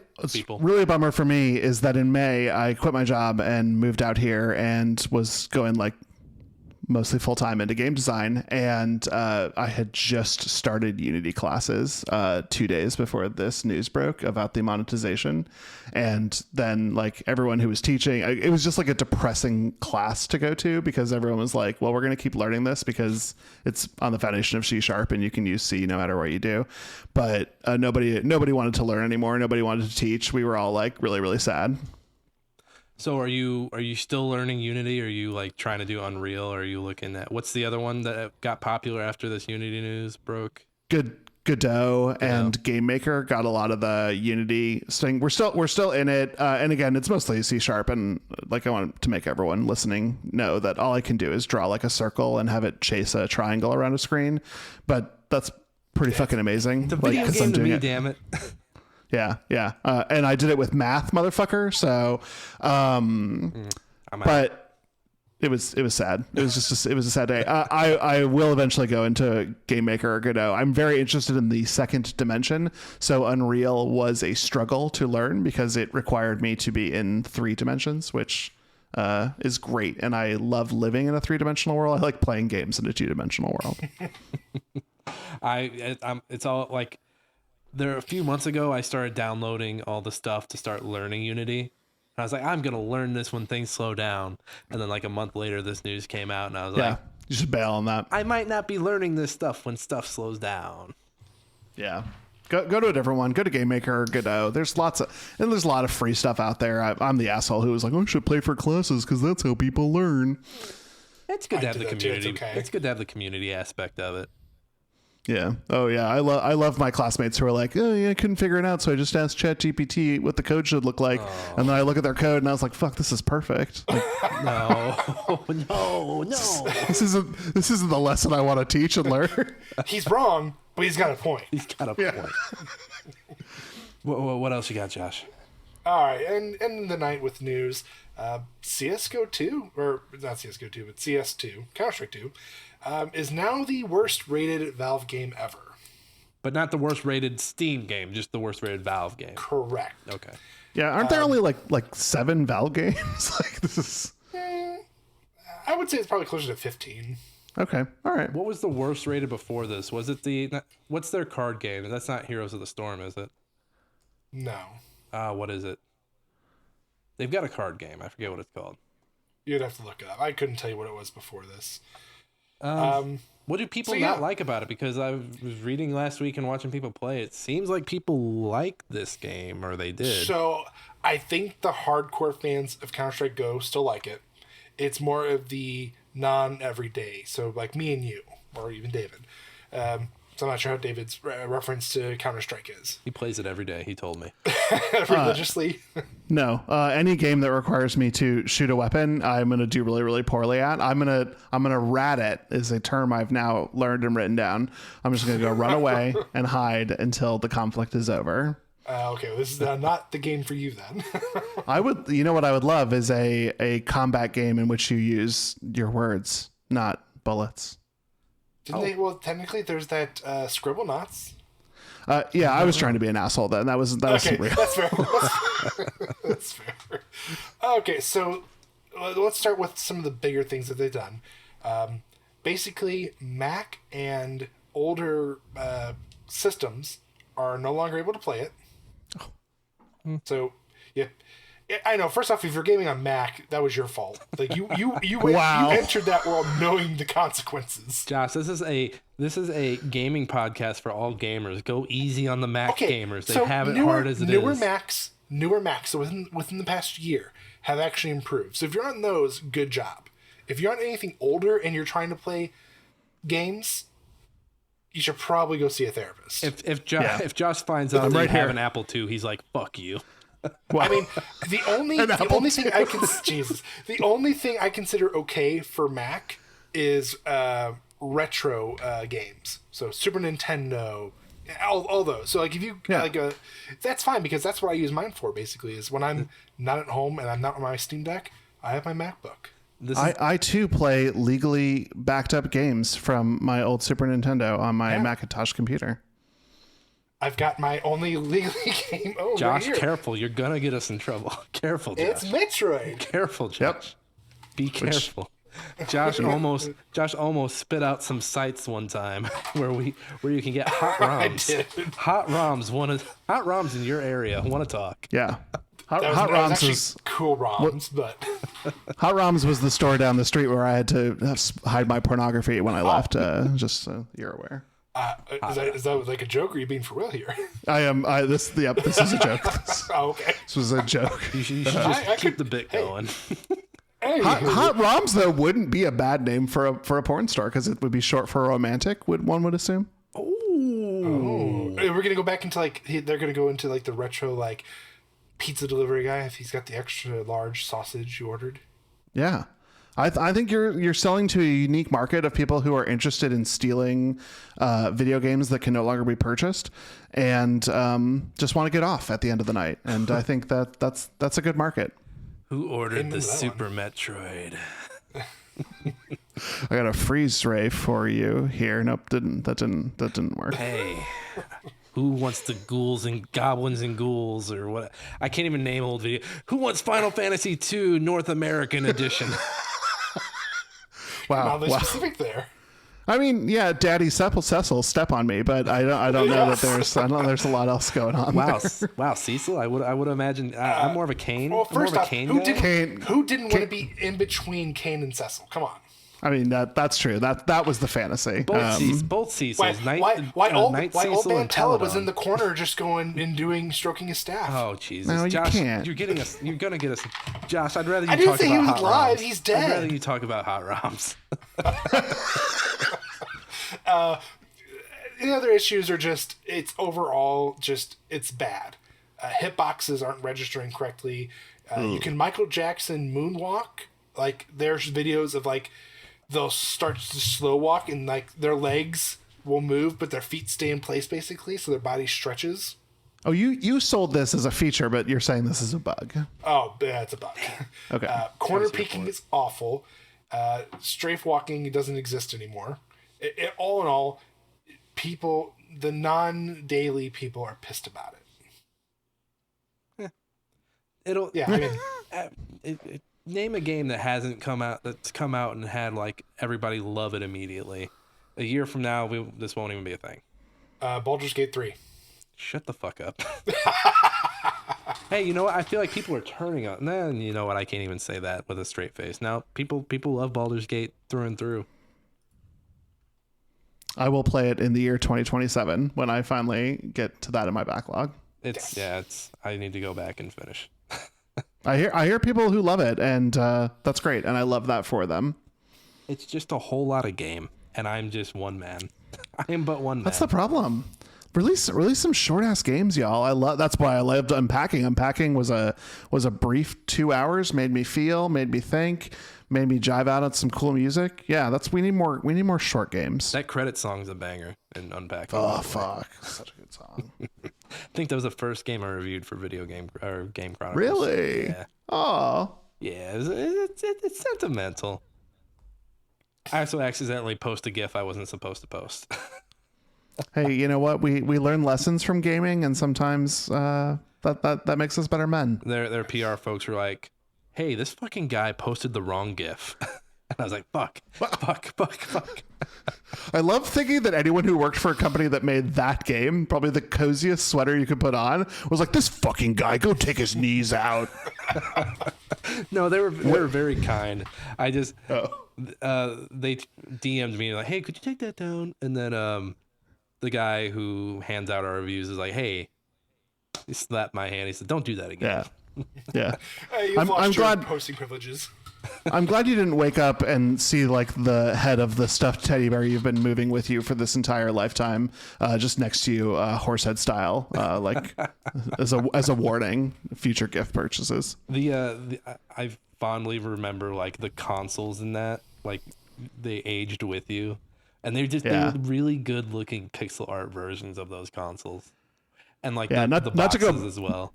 really a bummer for me is that in May I quit my job and moved out here and was going like mostly full time into game design, and I had just started Unity classes 2 days before this news broke about the monetization, and then like everyone who was teaching, it was just like a depressing class to go to because everyone was like, "Well, we're going to keep learning this because it's on the foundation of C# and you can use C no matter what you do," but nobody wanted to learn anymore. Nobody wanted to teach. We were all like really, really sad. So are you still learning Unity? Are you like trying to do Unreal? Or are you looking at what's the other one that got popular after this Unity news broke? Godot and Game Maker got a lot of the Unity thing. We're still in it, and again, it's mostly C#. And like I want to make everyone listening know that all I can do is draw like a circle and have it chase a triangle around a screen, but that's pretty fucking amazing. It's a Like, video 'cause game I'm to doing me, it. damn it. Yeah, and I did it with math, motherfucker. So, but it was sad. It was just it was a sad day. I will eventually go into Game Maker or Godot. I'm very interested in the second dimension. So Unreal was a struggle to learn because it required me to be in 3 dimensions, which is great. And I love living in a 3-dimensional world. I like playing games in a 2-dimensional world. It's all like. A few months ago, I started downloading all the stuff to start learning Unity. And I was like, I'm going to learn this when things slow down. And then like a month later, this news came out and I was like, you should bail on that. I might not be learning this stuff when stuff slows down. Yeah. Go to a different one. Go to Game Maker or Godot. There's a lot of free stuff out there. I'm the asshole who was like, I should play for classes because that's how people learn. It's good to have the do that too, it's community. okay. It's good to have the community aspect of it. Yeah. Oh yeah. I love my classmates who are like, oh yeah, I couldn't figure it out, so I just asked ChatGPT what the code should look like, and then I look at their code and I was like, fuck, this is perfect. Like, No. this isn't the lesson I want to teach and learn. He's wrong, but he's got a point. He's got a point. What else you got, Josh? All right, and end the night with news. CS:GO 2, or not CS:GO 2, but CS2, Counter-Strike 2, is now the worst rated Valve game ever. But not the worst rated Steam game, just the worst rated Valve game. Correct. Okay. Yeah. Aren't there only like 7 Valve games? Like this is. I would say it's probably closer to 15. Okay. All right. What was the worst rated before this? Was it what's their card game? That's not Heroes of the Storm, is it? No. What is it? They've got a card game. I forget what it's called. You'd have to look it up. I couldn't tell you what it was before this. What do people So, not yeah. like about it? Because I was reading last week and watching people play. It seems like people like this game, or they did. So I think the hardcore fans of Counter-Strike Go still like it. It's more of the non-everyday. So like me and you, or even David. So I'm not sure how David's reference to Counter-Strike is. He plays it every day. He told me. Religiously. No, any game that requires me to shoot a weapon, I'm gonna do really, really poorly at. I'm gonna rat it is a term I've now learned and written down. I'm just gonna go run away and hide until the conflict is over. Okay, well, this is not the game for you then. I would, you know what I would love is a combat game in which you use your words, not bullets. Didn't they? Well, technically, there's that Scribblenauts. Yeah, I was trying to be an asshole then. That was Okay, real. that's fair. That's fair. Okay, so let's start with some of the bigger things that they've done. Basically, Mac and older systems are no longer able to play it. So, yeah. I know. First off, if you're gaming on Mac, that was your fault. Like you Wow. you entered that world knowing the consequences. Josh, this is a gaming podcast for all gamers. Go easy on the Mac gamers. They have it hard as it is. Newer Macs, so within the past year, have actually improved. So if you're on those, good job. If you're on anything older and you're trying to play games, you should probably go see a therapist. If Josh finds out that you have an Apple II, he's like, "Fuck you." I mean, the only thing I consider okay for Mac is retro games. So Super Nintendo, all those. So like if you that's fine because that's what I use mine for. Basically, is when I'm not at home and I'm not on my Steam Deck, I have my MacBook. I too play legally backed up games from my old Super Nintendo on my Macintosh computer. I've got my only legally game. Oh, Josh, right here. careful! You're gonna get us in trouble. Careful, Josh. It's Metroid. Careful, Josh. Be careful. Josh almost spit out some sites one time where you can get hot ROMs. I did. Hot ROMs in your area. Want to talk? Yeah. That Hot was ROMs actually was cool ROMs, but Hot ROMs was the store down the street where I had to hide my pornography when I left. Just so you're aware. Is that like a joke? Or are you being for real here? I am. This is a joke. Oh, okay. This was a joke. You should just keep the bit going. Hey, Hot ROMs though wouldn't be a bad name for a porn store because it would be short for romantic. One would assume. We're gonna go back into they're gonna go into like the retro like pizza delivery guy if he's got the extra large sausage you ordered. Yeah. I think you're selling to a unique market of people who are interested in stealing video games that can no longer be purchased and just want to get off at the end of the night. And I think that's a good market. Who ordered the Super Metroid? I got a freeze ray for you here. Nope, that didn't work. Hey, who wants the ghouls and goblins and ghouls or what? I can't even name old video. Who wants Final Fantasy II North American Edition? Wow, Wow, specific there. I mean, yeah, Daddy Cecil step on me, but I don't know that there's a lot else going on. Wow, Cecil. I would imagine I'm more of a Kane. Well, first off, who didn't want Kane- to be in between Kane and Cecil? Come on. I mean that's true. That was the fantasy. Both Cecils. Why old Cecil man and Tella was Teledon. in the corner just going and stroking his staff? Oh Jesus, No, you Josh, can't. You're gonna get us. Josh, I'd rather you I didn't talk say about he was hot alive. ROMs. He's I'd dead. rather you talk about hot ROMs. The other issues are just it's bad. Hitboxes aren't registering correctly. You can Michael Jackson moonwalk. Like there's videos of like they'll start to slow walk and like their legs will move, but their feet stay in place basically, so their body stretches. Oh, you sold this as a feature, but you're saying this is a bug. Oh, yeah, it's a bug. Okay. Corner peeking is awful. Strafe walking doesn't exist anymore. All in all, the non-daily people are pissed about it. I mean, Name a game that hasn't come out and had like everybody love it immediately. A year from now, this won't even be a thing. Baldur's Gate 3. Shut the fuck up. Hey, you know what? I feel like people are turning on. Nah, you know what? I can't even say that with a straight face. Now, people love Baldur's Gate through and through. I will play it in the year 2027 when I finally get to that in my backlog. I need to go back and finish. I hear people who love it, and that's great, and I love that for them. It's just a whole lot of game, and I'm just one man. I am but one man. That's the problem. Release some short ass games, y'all. That's why I loved Unpacking. Unpacking was a brief 2 hours, made me feel, made me think, made me jive out on some cool music. Yeah, we need more short games. That credit song's a banger in Unpacking. Oh fuck, such a good song. I think that was the first game I reviewed for Video Game Chronicles. Really? Yeah. Oh. Yeah, it's sentimental. I also accidentally posted a GIF I wasn't supposed to post. Hey, you know what? We learn lessons from gaming, and sometimes that makes us better men. Their PR folks were like, hey, this fucking guy posted the wrong GIF. And I was like, fuck. I love thinking that anyone who worked for a company that made that game, probably the coziest sweater you could put on, was like, this fucking guy, go take his knees out. No, they were very kind. I just they DM'd me like, hey, could you take that down? And then the guy who hands out our reviews is like, hey, he slapped my hand. He said, don't do that again. Yeah. You've lost I'm your glad posting privileges. I'm glad you didn't wake up and see like the head of the stuffed teddy bear you've been moving with you for this entire lifetime, just next to you, horsehead style, like as a warning, future gift purchases. I fondly remember like the consoles in that, like they aged with you, and they were really good looking pixel art versions of those consoles, and like the boxes as well.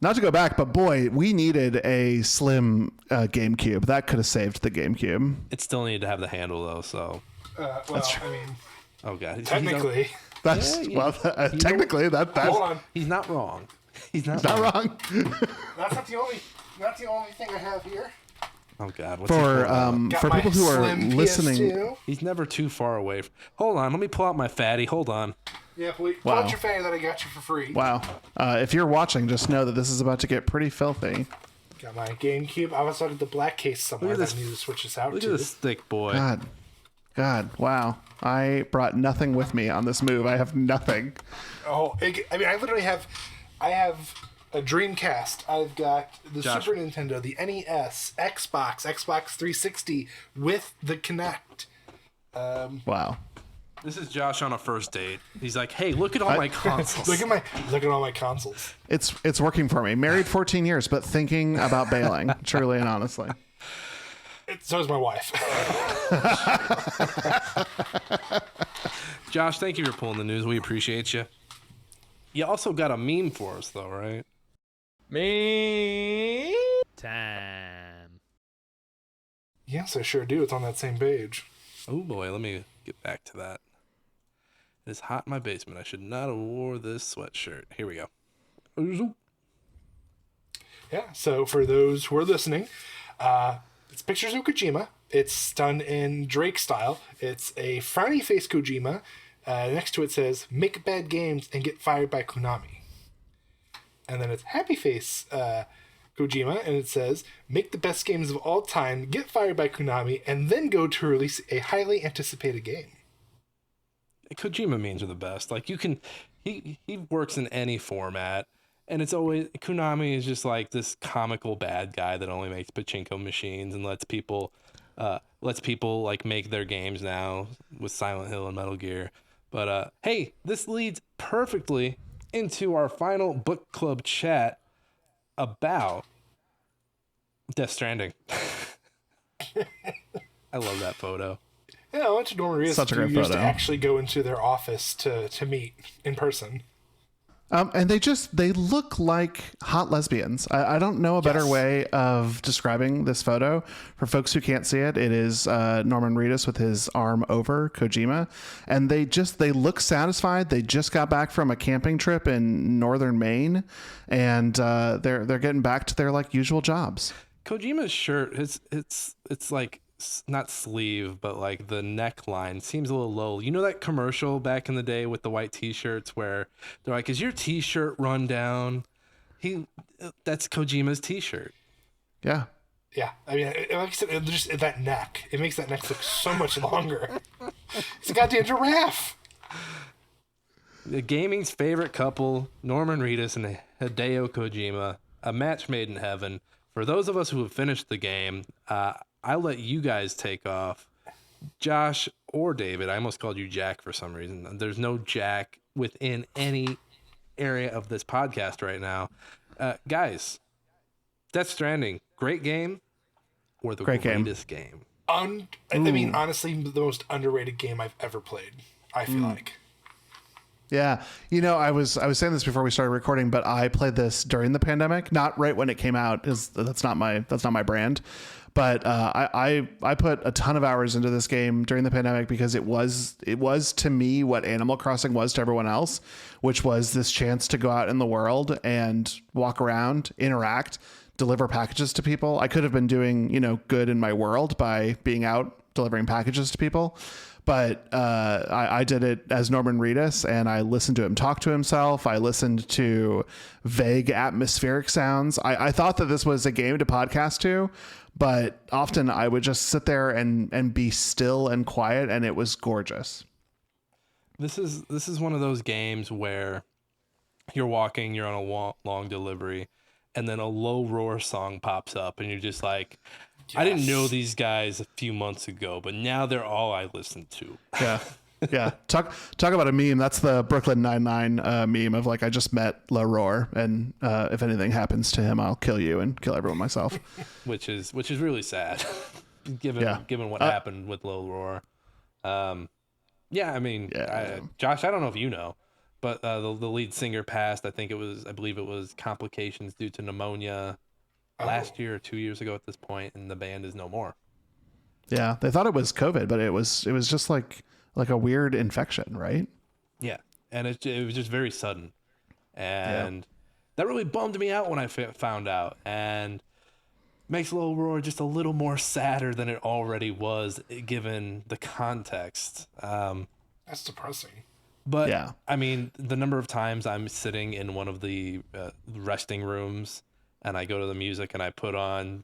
Not to go back, but boy, we needed a slim GameCube. That could have saved the GameCube. It still needed to have the handle though, so. I mean, Oh god. technically, That's technically that's hold on. He's not wrong. He's not wrong. That's not the only thing I have here. Oh god. What's he pulling out? Got For my people who are Slim listening, PS2. He's never too far away. Hold on. Let me pull out my fatty. Hold on. Yeah, pull Wow. out your fan that I got you for free. wow. If you're watching, just know that this is about to get pretty filthy. Got my GameCube. I also got the black case somewhere Look at that I this- need to switch this out Look to. at this thick boy. God, wow. I brought nothing with me on this move. I have nothing. Oh, I literally have. I have a Dreamcast. I've got the Josh. Super Nintendo, the NES, Xbox 360 with the Kinect. Wow. This is Josh on a first date. He's like, "Hey, look at all my consoles." Look at all my consoles. It's working for me. Married 14 years, but thinking about bailing, truly and honestly. So is my wife. Josh, thank you for pulling the news. We appreciate you. You also got a meme for us, though, right? Me time. Yes, I sure do. It's on that same page. Oh boy, let me get back to that. It's hot in my basement. I should not have wore this sweatshirt. Here we go. Yeah, so for those who are listening, it's pictures of Kojima. It's done in Drake style. It's a frowny face Kojima. Next to it says, make bad games and get fired by Konami. And then it's happy face Kojima, and it says, make the best games of all time, get fired by Konami, and then go to release a highly anticipated game. Kojima memes are the best. Like he works in any format, and it's always Konami is just like this comical bad guy that only makes pachinko machines and lets people like make their games now with Silent Hill and Metal Gear. But hey, this leads perfectly into our final book club chat about Death Stranding. I love that photo. Yeah, I went to Norman Reedus Such a great used to photo. actually go into their office to meet in person. And they look like hot lesbians. I don't know a better Yes. way of describing this photo. For folks who can't see it, it is Norman Reedus with his arm over Kojima. And they look satisfied. They just got back from a camping trip in northern Maine. And they're getting back to their like usual jobs. Kojima's shirt, it's like not sleeve, but like the neckline seems a little low. You know that commercial back in the day with the white t-shirts where they're like, "Is your t-shirt run down?" That's Kojima's t-shirt. Yeah. Yeah, I mean, like I said, just that neck. It makes that neck look so much longer. It's a goddamn giraffe. The gaming's favorite couple, Norman Reedus and Hideo Kojima, a match made in heaven. For those of us who have finished the game, I'll let you guys take off. Josh or David, I almost called you Jack for some reason. There's no Jack within any area of this podcast right now. Guys, Death Stranding, great game or the Great game. greatest game? I mean, honestly, the most underrated game I've ever played, I feel like. Yeah. You know, I was saying this before we started recording, but I played this during the pandemic, not right when it came out, because that's not my brand. But I put a ton of hours into this game during the pandemic because it was to me what Animal Crossing was to everyone else, which was this chance to go out in the world and walk around, interact, deliver packages to people. I could have been doing, good in my world by being out delivering packages to people. But I did it as Norman Reedus, and I listened to him talk to himself. I listened to vague atmospheric sounds. I thought that this was a game to podcast to, but often I would just sit there and be still and quiet, and it was gorgeous. This is one of those games where you're walking, you're on a long delivery, and then a low roar song pops up, and you're just like, I didn't know these guys a few months ago, but now they're all I listen to. Yeah. Yeah. Talk about a meme. That's the Brooklyn Nine-Nine meme of like, I just met Leroy, and if anything happens to him, I'll kill you and kill everyone myself. which is really sad, given what happened with Leroy. Yeah, I mean, Josh, I don't know if you know, but the lead singer passed. I believe it was complications due to pneumonia last year or 2 years ago at this point, and the band is no more. Yeah, they thought it was COVID, but it was just like a weird infection, right? Yeah, and it was just very sudden, and that really bummed me out when I found out, and makes Little Roar just a little more sadder than it already was, given the context. That's depressing. But yeah. I mean, the number of times I'm sitting in one of the resting rooms, and I go to the music and I put on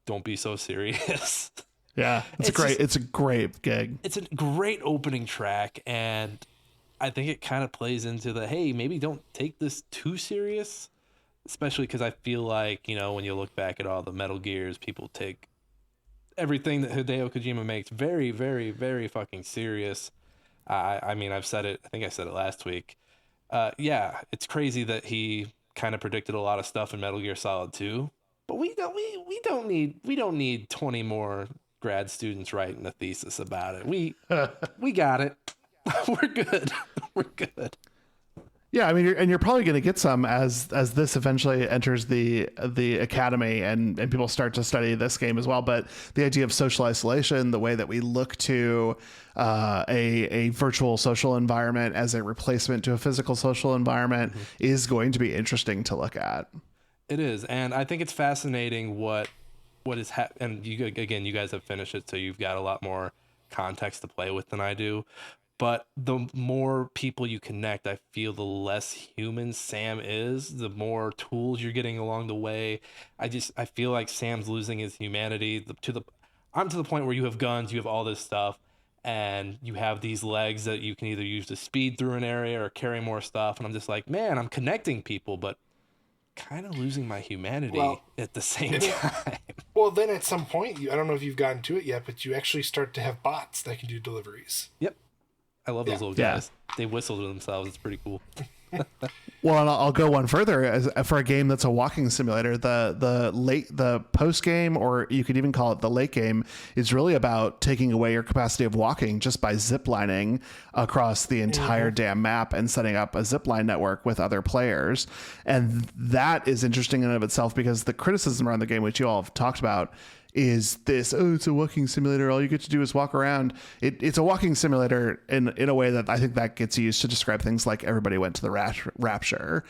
"Don't Be So Serious." Yeah, it's a great gig. It's a great opening track, and I think it kind of plays into the, hey, maybe don't take this too serious, especially because I feel like, when you look back at all the Metal Gears, people take everything that Hideo Kojima makes very, very, very fucking serious. I mean, I've said it. I think I said it last week. Yeah, it's crazy that he kind of predicted a lot of stuff in Metal Gear Solid 2, but we don't need 20 more grad students writing a thesis about it. We got it. We're good. We're good. Yeah, I mean, you're probably going to get some as this eventually enters the academy and people start to study this game as well. But the idea of social isolation, the way that we look to a virtual social environment as a replacement to a physical social environment is going to be interesting to look at. It is, and I think it's fascinating what is and you guys have finished it, so you've got a lot more context to play with than I do. But the more people you connect, I feel the less human Sam is, the more tools you're getting along the way. I feel like Sam's losing his humanity I'm to the point where you have guns, you have all this stuff, and you have these legs that you can either use to speed through an area or carry more stuff. And I'm just like, man, I'm connecting people, but kind of losing my humanity at the same time. Well, then at some point, I don't know if you've gotten to it yet, but you actually start to have bots that can do deliveries. Yep. I love those little guys. They whistle to themselves. It's pretty cool. Well, and I'll go one further. For a game that's a walking simulator, the post game, or you could even call it the late game, is really about taking away your capacity of walking just by ziplining across the entire damn map and setting up a zipline network with other players. And that is interesting in and of itself, because the criticism around the game, which you all have talked about, is this, it's a walking simulator, all you get to do is walk around. It's a walking simulator in a way that I think that gets used to describe things like Everybody Went to the Rapture,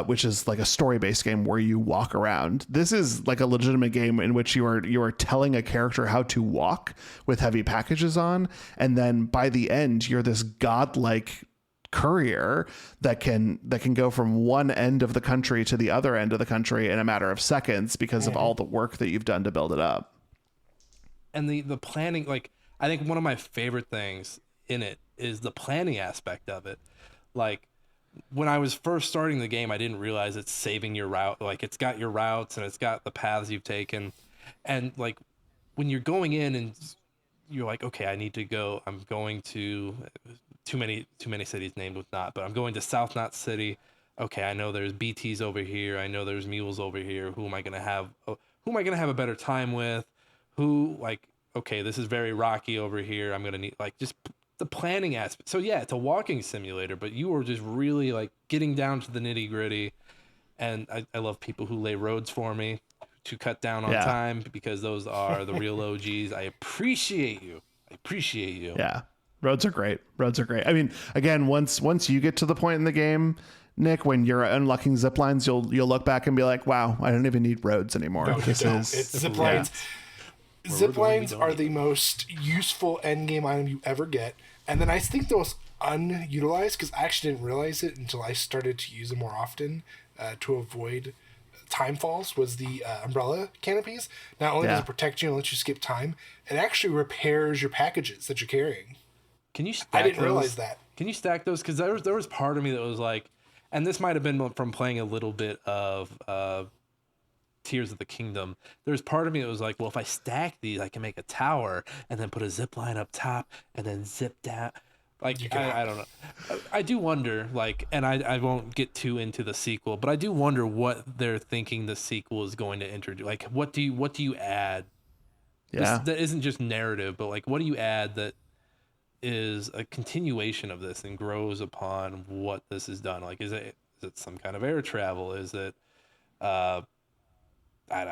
which is like a story-based game where you walk around. This is like a legitimate game in which you are telling a character how to walk with heavy packages on, and then by the end you're this godlike courier that can go from one end of the country to the other end of the country in a matter of seconds because of all the work that you've done to build it up. And the planning, like, I think one of my favorite things in it is the planning aspect of it. Like, when I was first starting the game, I didn't realize it's saving your route. Like, it's got your routes and it's got the paths you've taken. And like, when you're going in and you're like, okay, I need to go, I'm going to too many cities named with Knot, but I'm going to South Knot City. Okay, I know there's BTs over here. I know there's mules over here. Who am I gonna have a better time with? Okay, this is very rocky over here. I'm gonna need just the planning aspect. So yeah, it's a walking simulator, but you were just really like getting down to the nitty gritty. And I love people who lay roads for me to cut down on time, because those are the real OGs. I appreciate you. Yeah. Roads are great. I mean, again, once you get to the point in the game, Nick, when you're unlocking zip lines, you'll look back and be like, wow, I don't even need roads anymore. No, you don't. It's zip lines. Zip lines are the most useful end game item you ever get. And then I think the most unutilized, because I actually didn't realize it until I started to use it more often to avoid time falls, was the umbrella canopies. Not only does it protect you and let you skip time, it actually repairs your packages that you're carrying. Can you stack I didn't those? realize that. Can you stack those? Because there was part of me that was like, and this might have been from playing a little bit of Tears of the Kingdom. There's part of me that was like, well, if I stack these, I can make a tower and then put a zip line up top and then zip down. Like, I don't know. I do wonder, like, and I won't get too into the sequel, but I do wonder what they're thinking the sequel is going to introduce. Like, what do you add? Yeah. That isn't just narrative, but like, what do you add that is a continuation of this and grows upon what this has done? Like, is it some kind of air travel? Is it I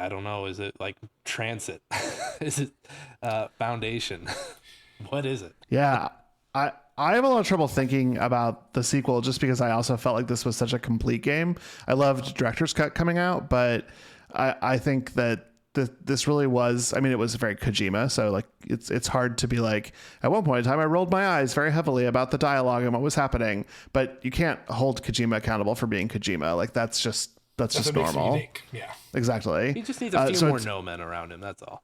don't know, is it like transit? Is it foundation? What is it? Yeah, I have a lot of trouble thinking about the sequel just because I also felt like this was such a complete game. I loved Director's Cut coming out, but I think that this really was, I mean, it was very Kojima, so like it's hard to be like, at one point in time I rolled my eyes very heavily about the dialogue and what was happening, but you can't hold Kojima accountable for being Kojima. Like that's just normal. Yeah, exactly. He just needs a few more no men around him, that's all.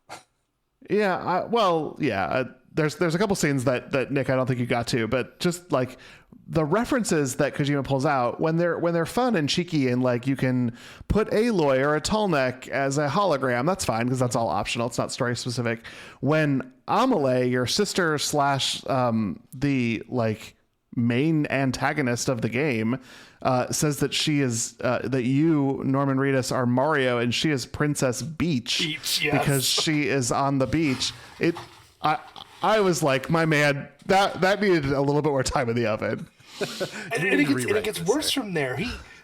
Yeah, there's a couple scenes that Nick, I don't think you got to, but just like the references that Kojima pulls out when they're fun and cheeky, and like you can put Aloy or a tall neck as a hologram, that's fine because that's all optional, it's not story specific. When Amelie, your sister slash the like main antagonist of the game, says that she is that you, Norman Reedus, are Mario and she is Princess Beach, yes. because she is on the beach. I was like, my man, that needed a little bit more time in the oven. and it gets worse from there.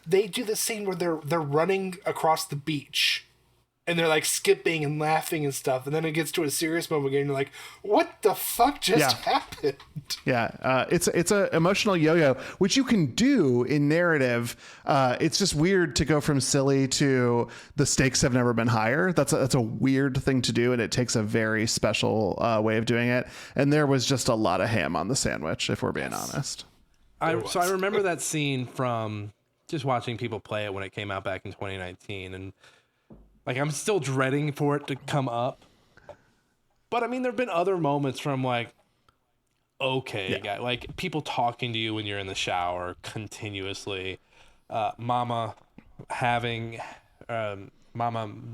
They do the scene where they're running across the beach and they're like skipping and laughing and stuff, and then it gets to a serious moment again and you're like, what the fuck just happened? Yeah, it's a emotional yo-yo, which you can do in narrative. It's just weird to go from silly to the stakes have never been higher. That's a weird thing to do, and it takes a very special way of doing it. And there was just a lot of ham on the sandwich, if we're being honest. So I remember that scene from just watching people play it when it came out back in 2019, and like I'm still dreading for it to come up. But I mean, there've been other moments from like, okay, guy, like people talking to you when you're in the shower continuously, mama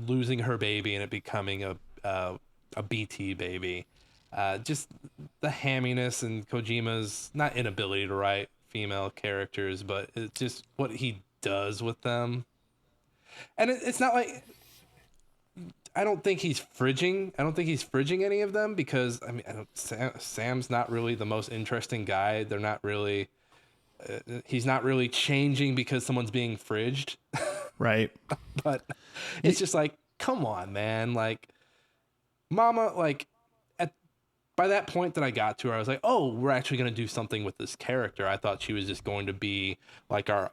losing her baby and it becoming a BT baby, just the hamminess and Kojima's not inability to write female characters, but it's just what he does with them. And it's not like, I don't think he's fridging any of them, because I mean, Sam's not really the most interesting guy. They're not really, he's not really changing because someone's being fridged. Right. But it's just like, come on, man. Like, mama, like, by that point that I got to her, I was like, oh, we're actually going to do something with this character. I thought she was just going to be like our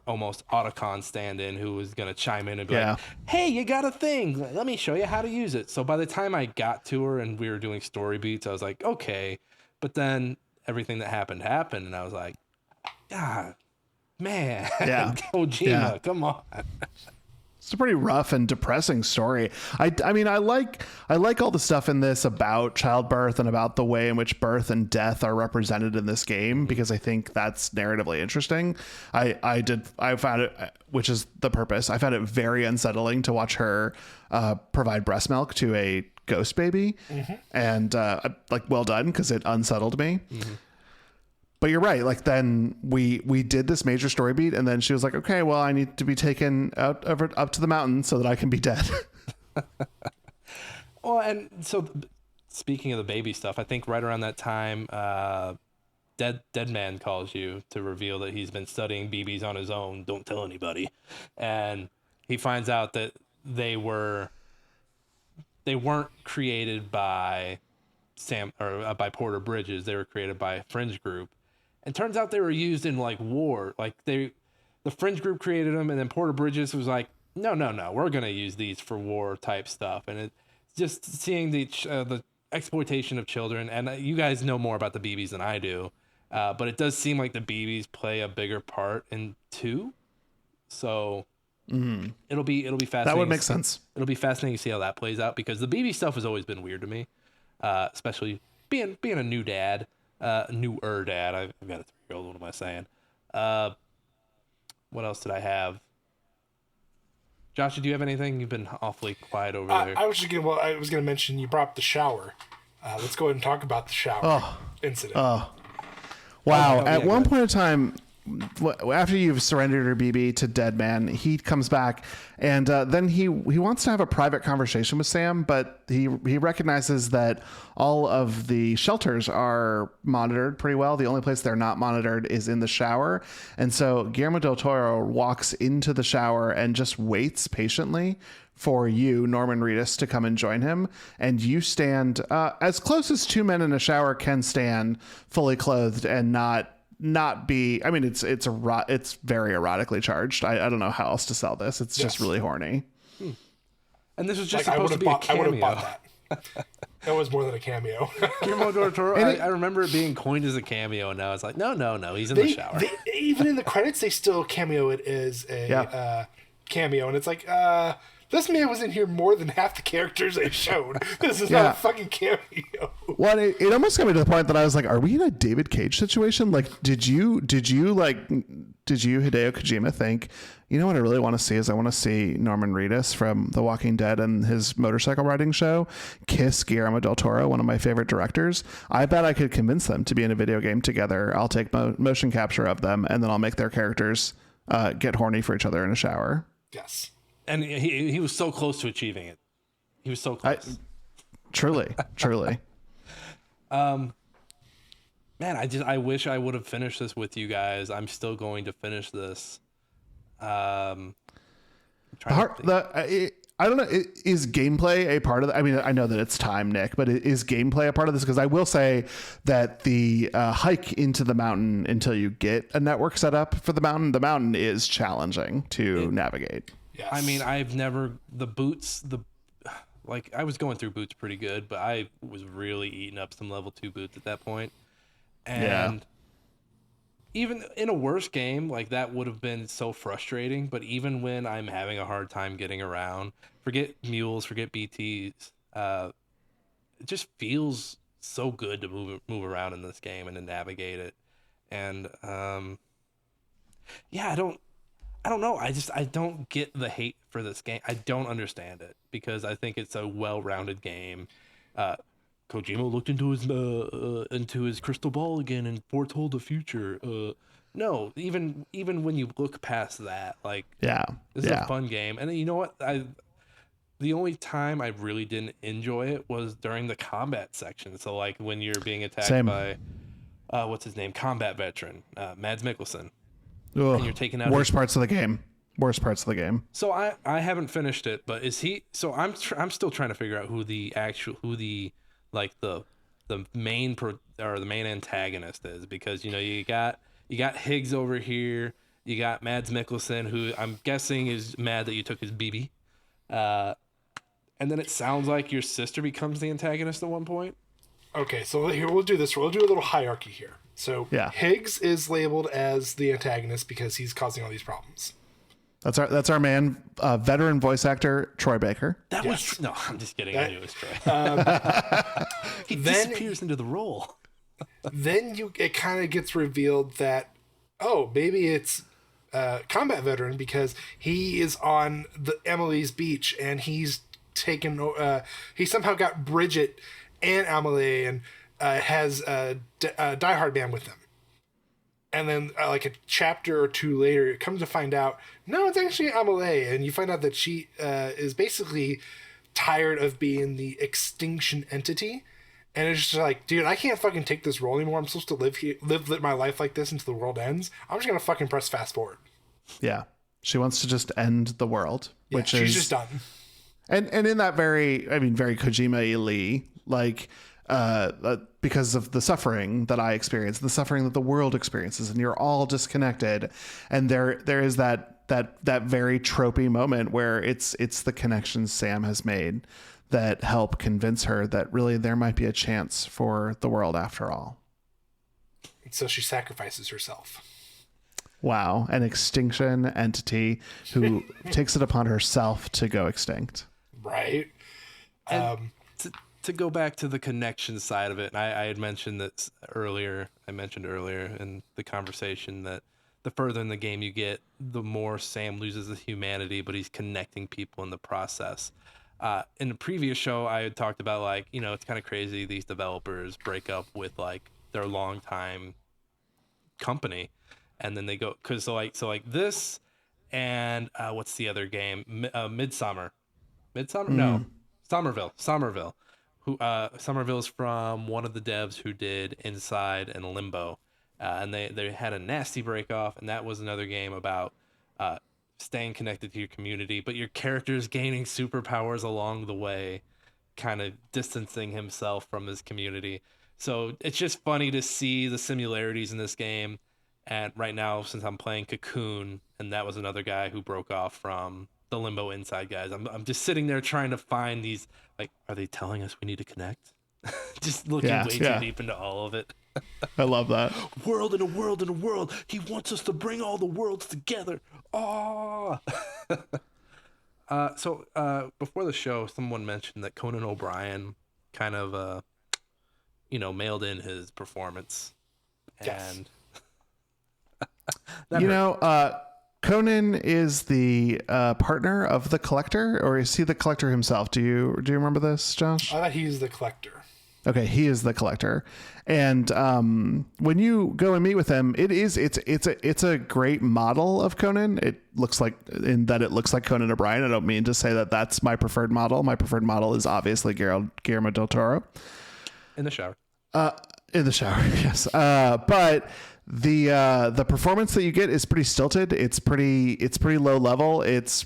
almost Otacon stand-in who was going to chime in and be like, hey, you got a thing. Let me show you how to use it. So by the time I got to her and we were doing story beats, I was like, okay. But then everything that happened, and I was like, God, man, Kojima, come on. It's a pretty rough and depressing story. I mean, I like all the stuff in this about childbirth and about the way in which birth and death are represented in this game, because I think that's narratively interesting. I found it, which is the purpose. I found it very unsettling to watch her provide breast milk to a ghost baby, and like, well done, because it unsettled me. But you're right. Like, then we did this major story beat, and then she was like, okay, well, I need to be taken up to the mountain so that I can be dead. Well, and so speaking of the baby stuff, I think right around that time, Dead Man calls you to reveal that he's been studying BBs on his own. Don't tell anybody. And he finds out that they weren't created by Sam or by Porter Bridges. They were created by a fringe group. And turns out they were used in like war. Like they the Fringe group created them, and then Porter Bridges was like, no, we're gonna use these for war type stuff, and it's just seeing the exploitation of children. And you guys know more about the BBs than I do, but it does seem like the BBs play a bigger part in 2. So it'll be fascinating. That would make sense. It'll be fascinating to see how that plays out, because the BB stuff has always been weird to me, especially being a new dad, newer dad. I've got a 3-year-old. What am I saying? What else did I have? Josh, do you have anything? You've been awfully quiet over there. I was gonna mention, you brought up the shower. Let's go ahead and talk about the shower incident. Wow. Yeah, One point in time, after you've surrendered your BB to Dead Man, he comes back, and then he wants to have a private conversation with Sam, but he recognizes that all of the shelters are monitored pretty well. The only place they're not monitored is in the shower. And so Guillermo del Toro walks into the shower and just waits patiently for you, Norman Reedus, to come and join him. And you stand as close as 2 men in a shower can stand, fully clothed and not be, I mean, it's very erotically charged. I don't know how else to sell this. It's just really horny. And this was just supposed to be a cameo. I would have bought that. That was more than a cameo. Guillermo del Toro, I remember it being coined as a cameo, and now it's like, no, he's in the shower. Even in the credits, they still cameo it as a cameo, and it's like, this man was in here more than half the characters they showed. This is not a fucking cameo. Well, it almost got me to the point that I was like, are we in a David Cage situation? Like, did you Hideo Kojima think, you know what I really want to see is I want to see Norman Reedus from The Walking Dead and his motorcycle riding show kiss Guillermo del Toro, one of my favorite directors. I bet I could convince them to be in a video game together. I'll take motion capture of them, and then I'll make their characters get horny for each other in a shower. Yes. And he was so close to achieving it. He was so close. Truly. Man, I wish I would have finished this with you guys. I'm still going to finish this. I don't know. Is gameplay a part of I mean, I know that it's time, Nick, but is gameplay a part of this? Because I will say that the hike into the mountain until you get a network set up for the mountain is challenging to navigate. Yes. I mean, I've never I was going through boots pretty good, but I was really eating up some level 2 boots at that point. And even in a worse game, like, that would have been so frustrating. But even when I'm having a hard time getting around, forget mules, forget BTs, it just feels so good to move around in this game and to navigate it. And I don't know. I don't get the hate for this game. I don't understand it, because I think it's a well-rounded game. Kojima looked into his crystal ball again and foretold the future. No, even when you look past that, like, this is a fun game. And you know what? The only time I really didn't enjoy it was during the combat section. So, like, when you're being attacked by what's his name, combat veteran, Mads Mikkelsen. Ugh, and you're taking out worst parts of the game. So I haven't finished it, but is he? So I'm still trying to figure out who the main the main antagonist is, because you got Higgs over here, you got Mads Mikkelsen, who I'm guessing is mad that you took his BB, and then it sounds like your sister becomes the antagonist at one point. Okay, so here we'll do this. We'll do a little hierarchy here. So Higgs is labeled as the antagonist because he's causing all these problems. That's our man, veteran voice actor Troy Baker. No, I'm just kidding. I knew it was Troy. He disappears into the role. Then it kind of gets revealed that, maybe it's combat veteran, because he is on the Emily's beach and he's taken. He somehow got Bridget and Emily and has a Die Hard band with them. And then like a chapter or two later, it comes to find out, no, it's actually Amelie. And you find out that she is basically tired of being the extinction entity. And it's just like, dude, I can't fucking take this role anymore. I'm supposed to live my life like this until the world ends. I'm just going to fucking press fast forward. Yeah. She wants to just end the world, she's just done. And in that very Kojima-y, like, because of the suffering that I experience, the suffering that the world experiences, and you're all disconnected. And there is that very tropey moment where it's the connections Sam has made that help convince her that really there might be a chance for the world after all. And so she sacrifices herself. Wow, an extinction entity who takes it upon herself to go extinct. Right. And to go back to the connection side of it, and I had mentioned this earlier. I mentioned earlier in the conversation that the further in the game you get, the more Sam loses his humanity, but he's connecting people in the process. In the previous show, I had talked about, like, you know, it's kind of crazy these developers break up with like their longtime company, and then they go so like this, and what's the other game? Midsummer, no, Somerville. Who Somerville's from one of the devs who did Inside and Limbo, and they had a nasty break off, and that was another game about staying connected to your community, but your character's gaining superpowers along the way, kind of distancing himself from his community. So it's just funny to see the similarities in this game. And right now, since I'm playing Cocoon, and that was another guy who broke off from the Limbo Inside guys, I'm just sitting there trying to find these, like, are they telling us we need to connect? Just looking way too deep into all of it. I love that. World in a world in a world. He wants us to bring all the worlds together. Oh. So before the show, someone mentioned that Conan O'Brien kind of, mailed in his performance. Yes. And Conan is the partner of the Collector, or is he the Collector himself? Do you remember this, Josh? I thought he's the Collector. Okay, he is the Collector, and when you go and meet with him, it's a great model of Conan. It looks like Conan O'Brien. I don't mean to say that that's my preferred model. My preferred model is obviously Guillermo del Toro. in the shower. In the shower, yes. But the performance that you get is pretty stilted. It's pretty low level. It's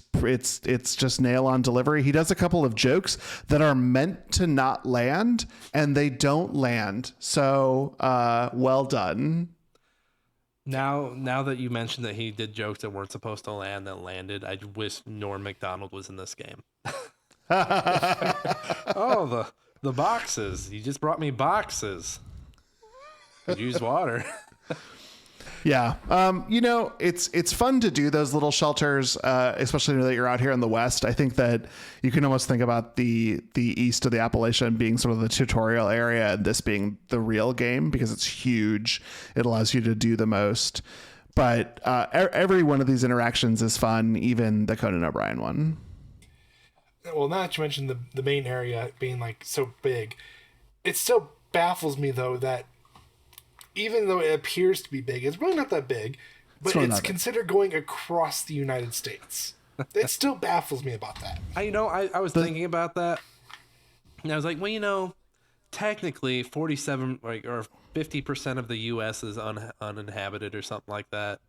just nail on delivery. He does a couple of jokes that are meant to not land, and they don't land. So well done. Now that you mentioned that he did jokes that weren't supposed to land that landed, I wish Norm Macdonald was in this game. Oh, the boxes. You just brought me boxes. Could use water. Yeah. It's fun to do those little shelters, especially now that you're out here in the West. I think that you can almost think about the east of the Appalachian being sort of the tutorial area, and this being the real game because it's huge. It allows you to do the most. But every one of these interactions is fun, even the Conan O'Brien one. Well, now that you mentioned the main area being like so big, it still baffles me though that even though it appears to be big, it's really not that big, but it's considered going across the United States. It still baffles me about that. I was thinking about that, and I was like, well, technically 47 or 50% of the U.S. is uninhabited or something like that.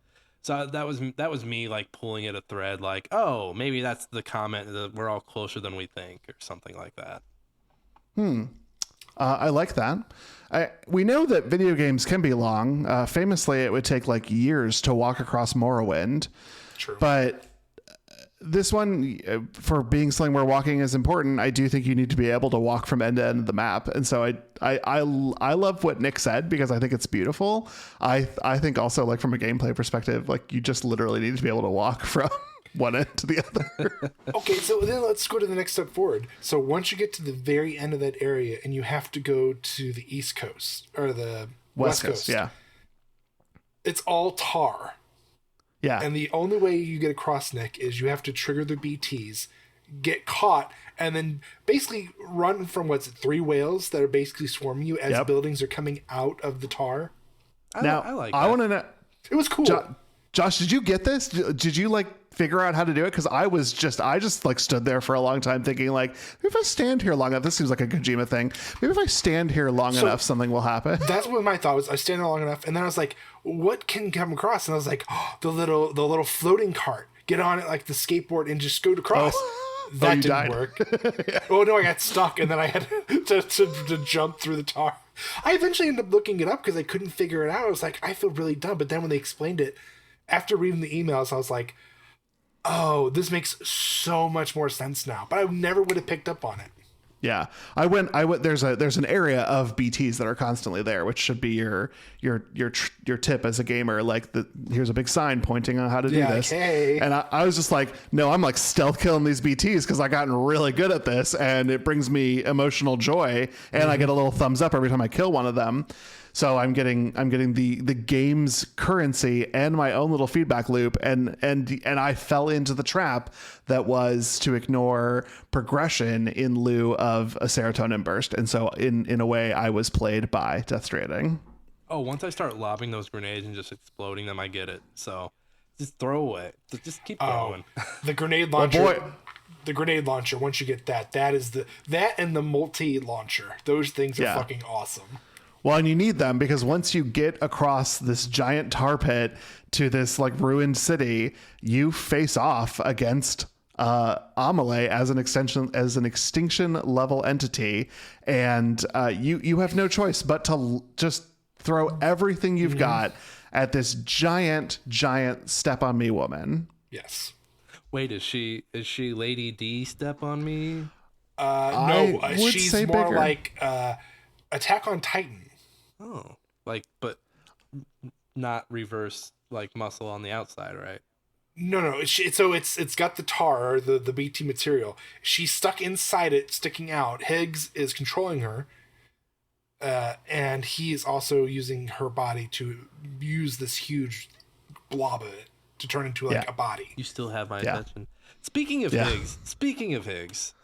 So that was me like pulling at a thread, like, oh, maybe that's the comment that we're all closer than we think, or something like that. I like that. We know that video games can be long. Famously, it would take like years to walk across Morrowind. True. But this one, for being something where walking is important, I do think you need to be able to walk from end to end of the map. And so I love what Nick said because I think it's beautiful. I think also, like, from a gameplay perspective, like, you just literally need to be able to walk from one end to the other. Okay, so then let's go to the next step forward. So once you get to the very end of that area and you have to go to the East Coast or the West Coast, yeah, it's all tar. Yeah. And the only way you get across, Nick, is you have to trigger the BTs, get caught, and then basically run from 3 whales that are basically swarming you as buildings are coming out of the tar. I like that. I want to know. It was cool. Josh, did you get this? Did you like figure out how to do it? Because I just like stood there for a long time thinking, like, maybe if I stand here long enough, this seems like a Kojima thing. Maybe if I stand here long enough, something will happen. That's what my thought was. I stand there long enough, and then I was like, what can come across? And I was like, oh, the little floating cart. Get on it like the skateboard and just go across. That you didn't died. work. Oh no, I got stuck, and then I had to jump through the tar. I eventually ended up looking it up because I couldn't figure it out. I was like, I feel really dumb. But then when they explained it, after reading the emails, I was like, oh, this makes so much more sense now. But I never would have picked up on it. Yeah, I went. There's an area of BTs that are constantly there, which should be your tip as a gamer. Like here's a big sign pointing on how to do this. Hey. And I was just like, no, I'm like stealth killing these BTs because I gotten really good at this, and it brings me emotional joy, and I get a little thumbs up every time I kill one of them. So I'm getting the game's currency and my own little feedback loop, and I fell into the trap that was to ignore progression in lieu of a serotonin burst. And so in a way I was played by Death Stranding. Oh, once I start lobbing those grenades and just exploding them, I get it. So just throw away. Just keep throwing. The grenade launcher. Well, boy. The grenade launcher. Once you get that is that and the multi launcher. Those things are fucking awesome. Well, and you need them because once you get across this giant tar pit to this like ruined city, you face off against Amelie as an extinction level entity, and you have no choice but to just throw everything you've got at this giant step on me woman. Yes. Wait, is she Lady D step on me? No, I would she's say more bigger. like Attack on Titan. Oh, like, but not reverse like muscle on the outside, right? No. It's got the tar, the BT material. She's stuck inside it, sticking out. Higgs is controlling her, and he is also using her body to use this huge blob of it to turn into like a body. You still have my attention. Speaking of Higgs,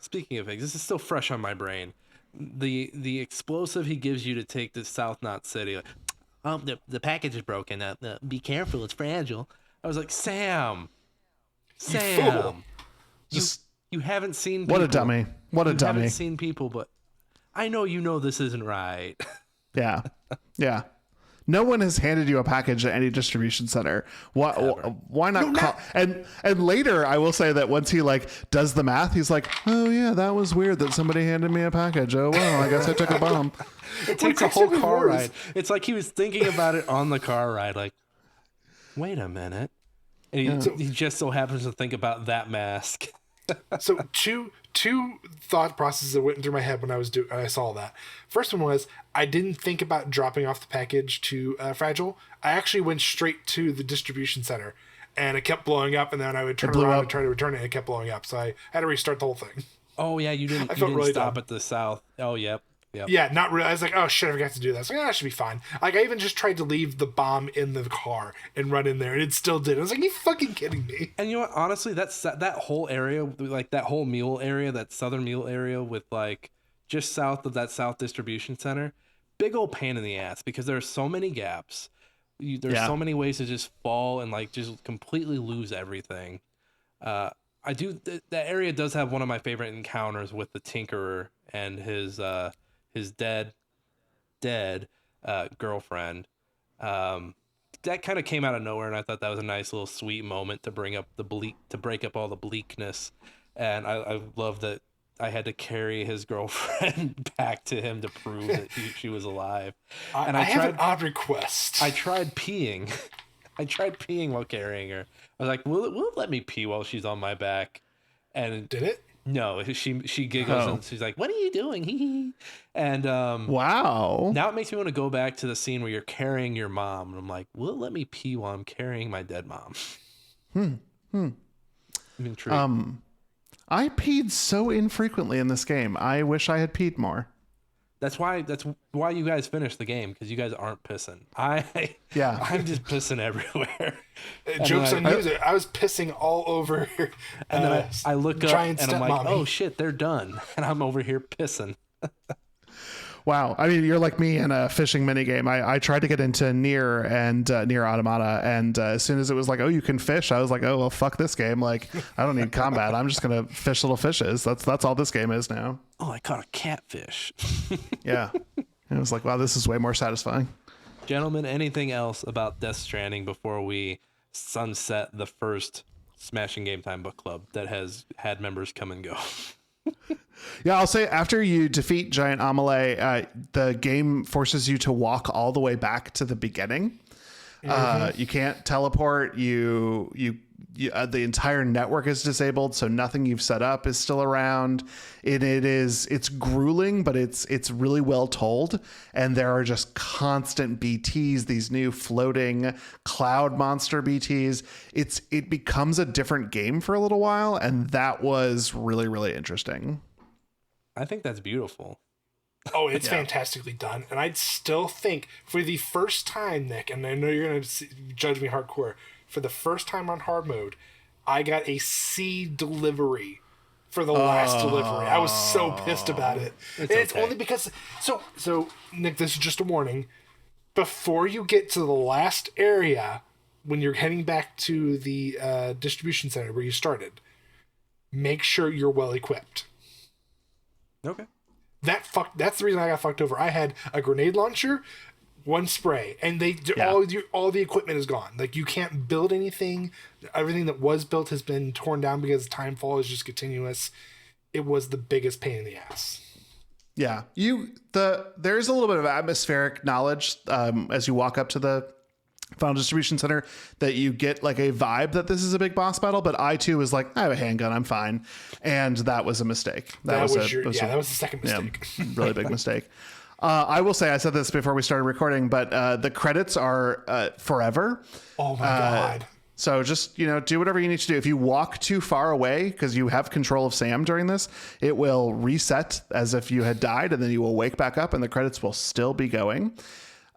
this is still fresh on my brain. The explosive he gives you to take to South Knot City. Like, oh, the package is broken. Be careful, it's fragile. I was like, Sam, you haven't seen people. What a dummy. You haven't seen people, but I know you know this isn't right. Yeah. No one has handed you a package at any distribution center. Why not call? And later, I will say that once he like does the math, he's like, "Oh yeah, that was weird that somebody handed me a package. Oh well, I guess I took a bomb." It takes a whole car ride. It's like he was thinking about it on the car ride. Like, wait a minute, and he just so happens to think about that mask. So two thought processes that went through my head when I saw that. First one was I didn't think about dropping off the package to Fragile. I actually went straight to the distribution center, and it kept blowing up. And then I would turn around and try to return it, and it kept blowing up. So I had to restart the whole thing. Oh yeah, you didn't really stop dumb. at the south. Oh yep. Yeah, not really. I was like, oh shit, I forgot to do that. I was like, that should be fine. Like I even just tried to leave the bomb in the car and run in there, and it still did. I was like, you fucking kidding me? And you know what? Honestly, that whole area, like that whole mule area, that southern mule area, with like just south of that south distribution center, big old pain in the ass because there are so many gaps. There's so many ways to just fall and like just completely lose everything. That area does have one of my favorite encounters with the Tinkerer and his dead girlfriend. That kind of came out of nowhere, and I thought that was a nice little sweet moment to break up all the bleakness. And I love that I had to carry his girlfriend back to him to prove that she was alive. And I have an odd request. I tried peeing. I tried peeing while carrying her. I was like, will it let me pee while she's on my back? And did it? No, she giggles and she's like, "What are you doing?" And wow. Now it makes me want to go back to the scene where you're carrying your mom, and I'm like, "Will it let me pee while I'm carrying my dead mom?" I'm intrigued. I peed so infrequently in this game. I wish I had peed more. That's why you guys finished the game, because you guys aren't pissing. I'm just pissing everywhere. Jokes on you. I was pissing all over. And then I look up and I'm like, oh shit, they're done, and I'm over here pissing. Wow. I mean, you're like me in a fishing minigame. I tried to get into Nier and Nier Automata, and as soon as it was like, oh, you can fish, I was like, oh, well, fuck this game. Like, I don't need combat. I'm just going to fish little fishes. That's all this game is now. Oh, I caught a catfish. Yeah. It was like, wow, this is way more satisfying. Gentlemen, anything else about Death Stranding before we sunset the first Smashing Game Time Book Club that has had members come and go. Yeah, I'll say after you defeat Giant Amelie, the game forces you to walk all the way back to the beginning. You can't teleport. The entire network is disabled, so nothing you've set up is still around. It's grueling, but it's really well told, and there are just constant BTs, these new floating cloud monster BTs. It becomes a different game for a little while, and that was really, really interesting. I think that's beautiful. Oh, it's fantastically done. And I'd still think for the first time, Nick, and I know you're going to judge me hardcore, for the first time on hard mode, I got a C delivery for the last delivery. I was so pissed about it. It's only because... So, Nick, this is just a warning. Before you get to the last area, when you're heading back to the distribution center where you started, make sure you're well equipped. Okay. That's the reason I got fucked over. I had a grenade launcher, one spray, and all the equipment is gone. Like, you can't build anything. Everything that was built has been torn down because timefall is just continuous. It was the biggest pain in the ass. Yeah, there's a little bit of atmospheric knowledge as you walk up to the final distribution center that you get like a vibe that this is a big boss battle, but I too was like, I have a handgun, I'm fine. And that was a mistake. That was the second mistake. Really big mistake. I will say, I said this before we started recording, but the credits are forever. Oh my God. So just, do whatever you need to do. If you walk too far away, because you have control of Sam during this, it will reset as if you had died, and then you will wake back up and the credits will still be going.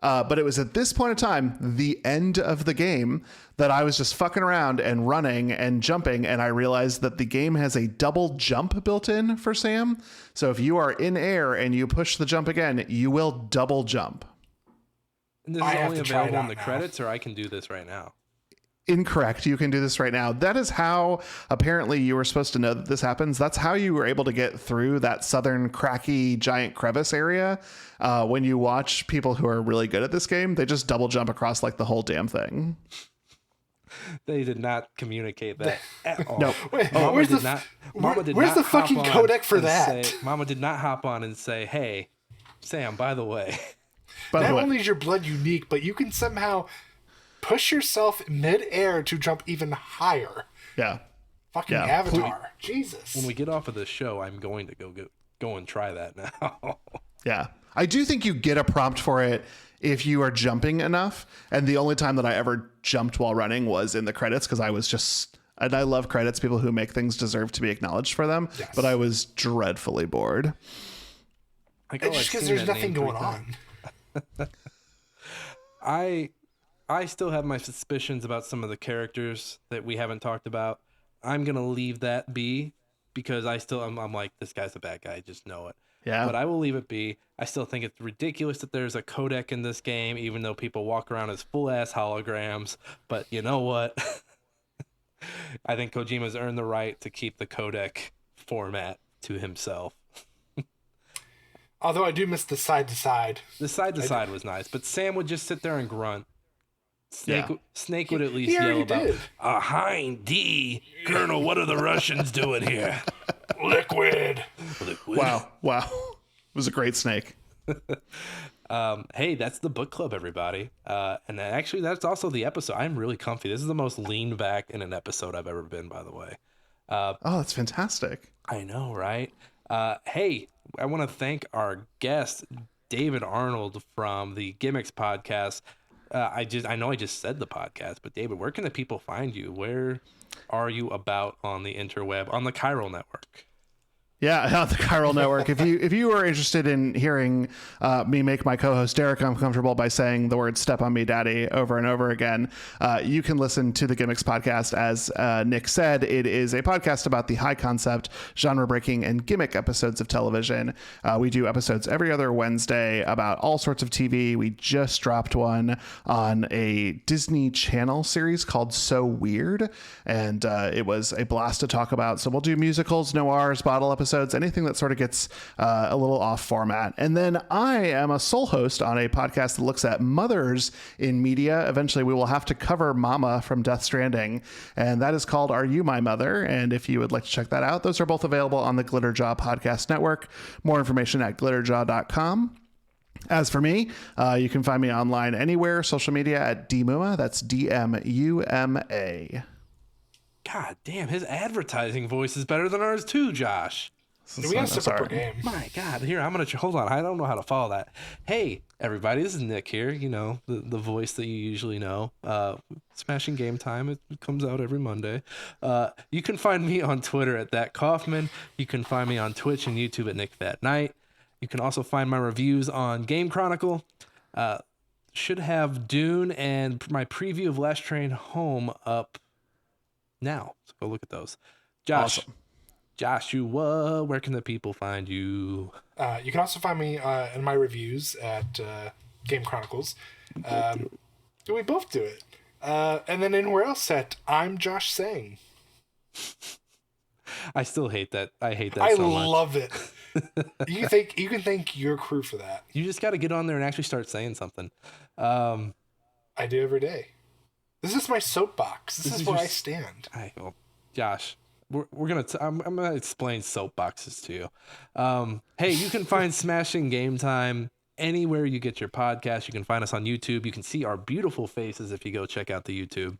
But it was at this point in time, the end of the game, that I was just fucking around and running and jumping, and I realized that the game has a double jump built in for Sam. So if you are in air and you push the jump again, you will double jump. And this is only available in the credits, or I can do this right now? Incorrect. You can do this right now. That is how apparently you were supposed to know that this happens. That's how you were able to get through that southern cracky giant crevice area. When you watch people who are really good at this game, they just double jump across like the whole damn thing. They did not communicate that at all. No. Where's the fucking codec for that? Mama did not hop on and say, "Hey, Sam, by the way." Not only is your blood unique, but you can somehow push yourself mid-air to jump even higher. Yeah. Fucking Avatar. Jesus. When we get off of this show, I'm going to go and try that now. Yeah. I do think you get a prompt for it if you are jumping enough. And the only time that I ever jumped while running was in the credits, because I was just... And I love credits. People who make things deserve to be acknowledged for them. Yes. But I was dreadfully bored. It's just because there's nothing going on. I still have my suspicions about some of the characters that we haven't talked about. I'm going to leave that be because I'm like, this guy's a bad guy. I just know it. Yeah. But I will leave it be. I still think it's ridiculous that there's a codec in this game, even though people walk around as full-ass holograms. But you know what? I think Kojima's earned the right to keep the codec format to himself. Although I do miss the side-to-side. The side-to-side was nice, but Sam would just sit there and grunt. Snake would at least yell about, "Hein D, Colonel, what are the Russians doing here?" Liquid. Wow. It was a great Snake. Hey, that's the book club, everybody. And actually, that's also the episode. I'm really comfy. This is the most leaned back in an episode I've ever been, by the way. That's fantastic. I know, right? Hey, I want to thank our guest, David Arnold from the Gimmicks podcast. I know I just said the podcast, but David, where can the people find you? Where are you about on the interweb, on the Chiral Network? Yeah, on the Chiral Network. If you are interested in hearing me make my co-host Derek uncomfortable by saying the word "step on me, daddy" over and over again, you can listen to the Gimmicks podcast. As Nick said, it is a podcast about the high concept, genre-breaking, and gimmick episodes of television. We do episodes every other Wednesday about all sorts of TV. We just dropped one on a Disney Channel series called So Weird, and it was a blast to talk about. So we'll do musicals, noirs, bottle episodes, episodes, anything that sort of gets a little off format. And then I am a sole host on a podcast that looks at mothers in media. Eventually, we will have to cover Mama from Death Stranding, and that is called Are You My Mother? And if you would like to check that out, those are both available on the Glitterjaw Podcast Network. More information at glitterjaw.com. As for me, you can find me online anywhere, social media at Dmuma. That's DMUMA. God damn, his advertising voice is better than ours too, Josh. We gotta step up our game. My God, here, I'm going to, hold on, I don't know how to follow that. Hey, everybody, this is Nick here, you know, the voice that you usually know. Smashing Game Time, it comes out every Monday. You can find me on Twitter at That Kaufman. You can find me on Twitch and YouTube at Nick That Night. You can also find my reviews on Game Chronicle. Should have Dune and my preview of Last Train Home up now. So go look at those. Josh. Awesome. Joshua, where can the people find you? You can also find me in my reviews at Game Chronicles. We both do it. And then anywhere else at I'm Josh Sang. I still hate that. I hate that so much. I love it. You can thank your crew for that. You just got to get on there and actually start saying something. I do every day. This is my soapbox. This is where I stand. Well, Josh, I'm gonna explain soapboxes to you. Hey, you can find Smashing Game Time anywhere you get your podcast. You can find us on YouTube. You can see our beautiful faces if you go check out the YouTube.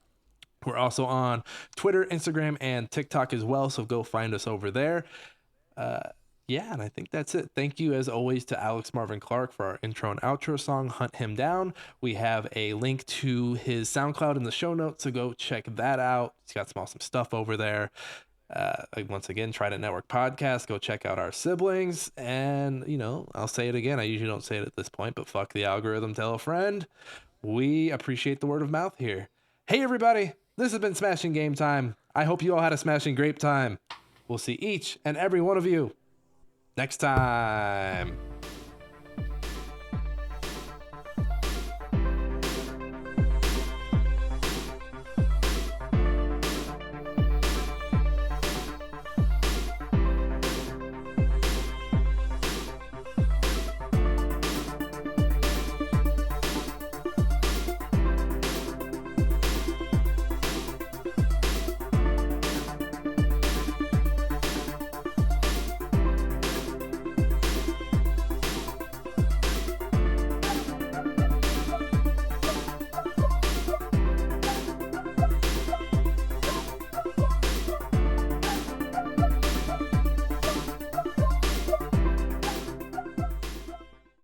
We're also on Twitter, Instagram, and TikTok as well, so go find us over there. Yeah, and I think that's it. Thank you, as always, to Alex Marvin Clark for our intro and outro song, Hunt Him Down. We have a link to his SoundCloud in the show notes, so go check that out. He's got some awesome stuff over there. Once again, Trident Network Podcast. Go check out our siblings. And, you know, I'll say it again. I usually don't say it at this point, but fuck the algorithm. Tell a friend. We appreciate the word of mouth here. Hey, everybody. This has been Smashing Game Time. I hope you all had a smashing grape time. We'll see each and every one of you next time.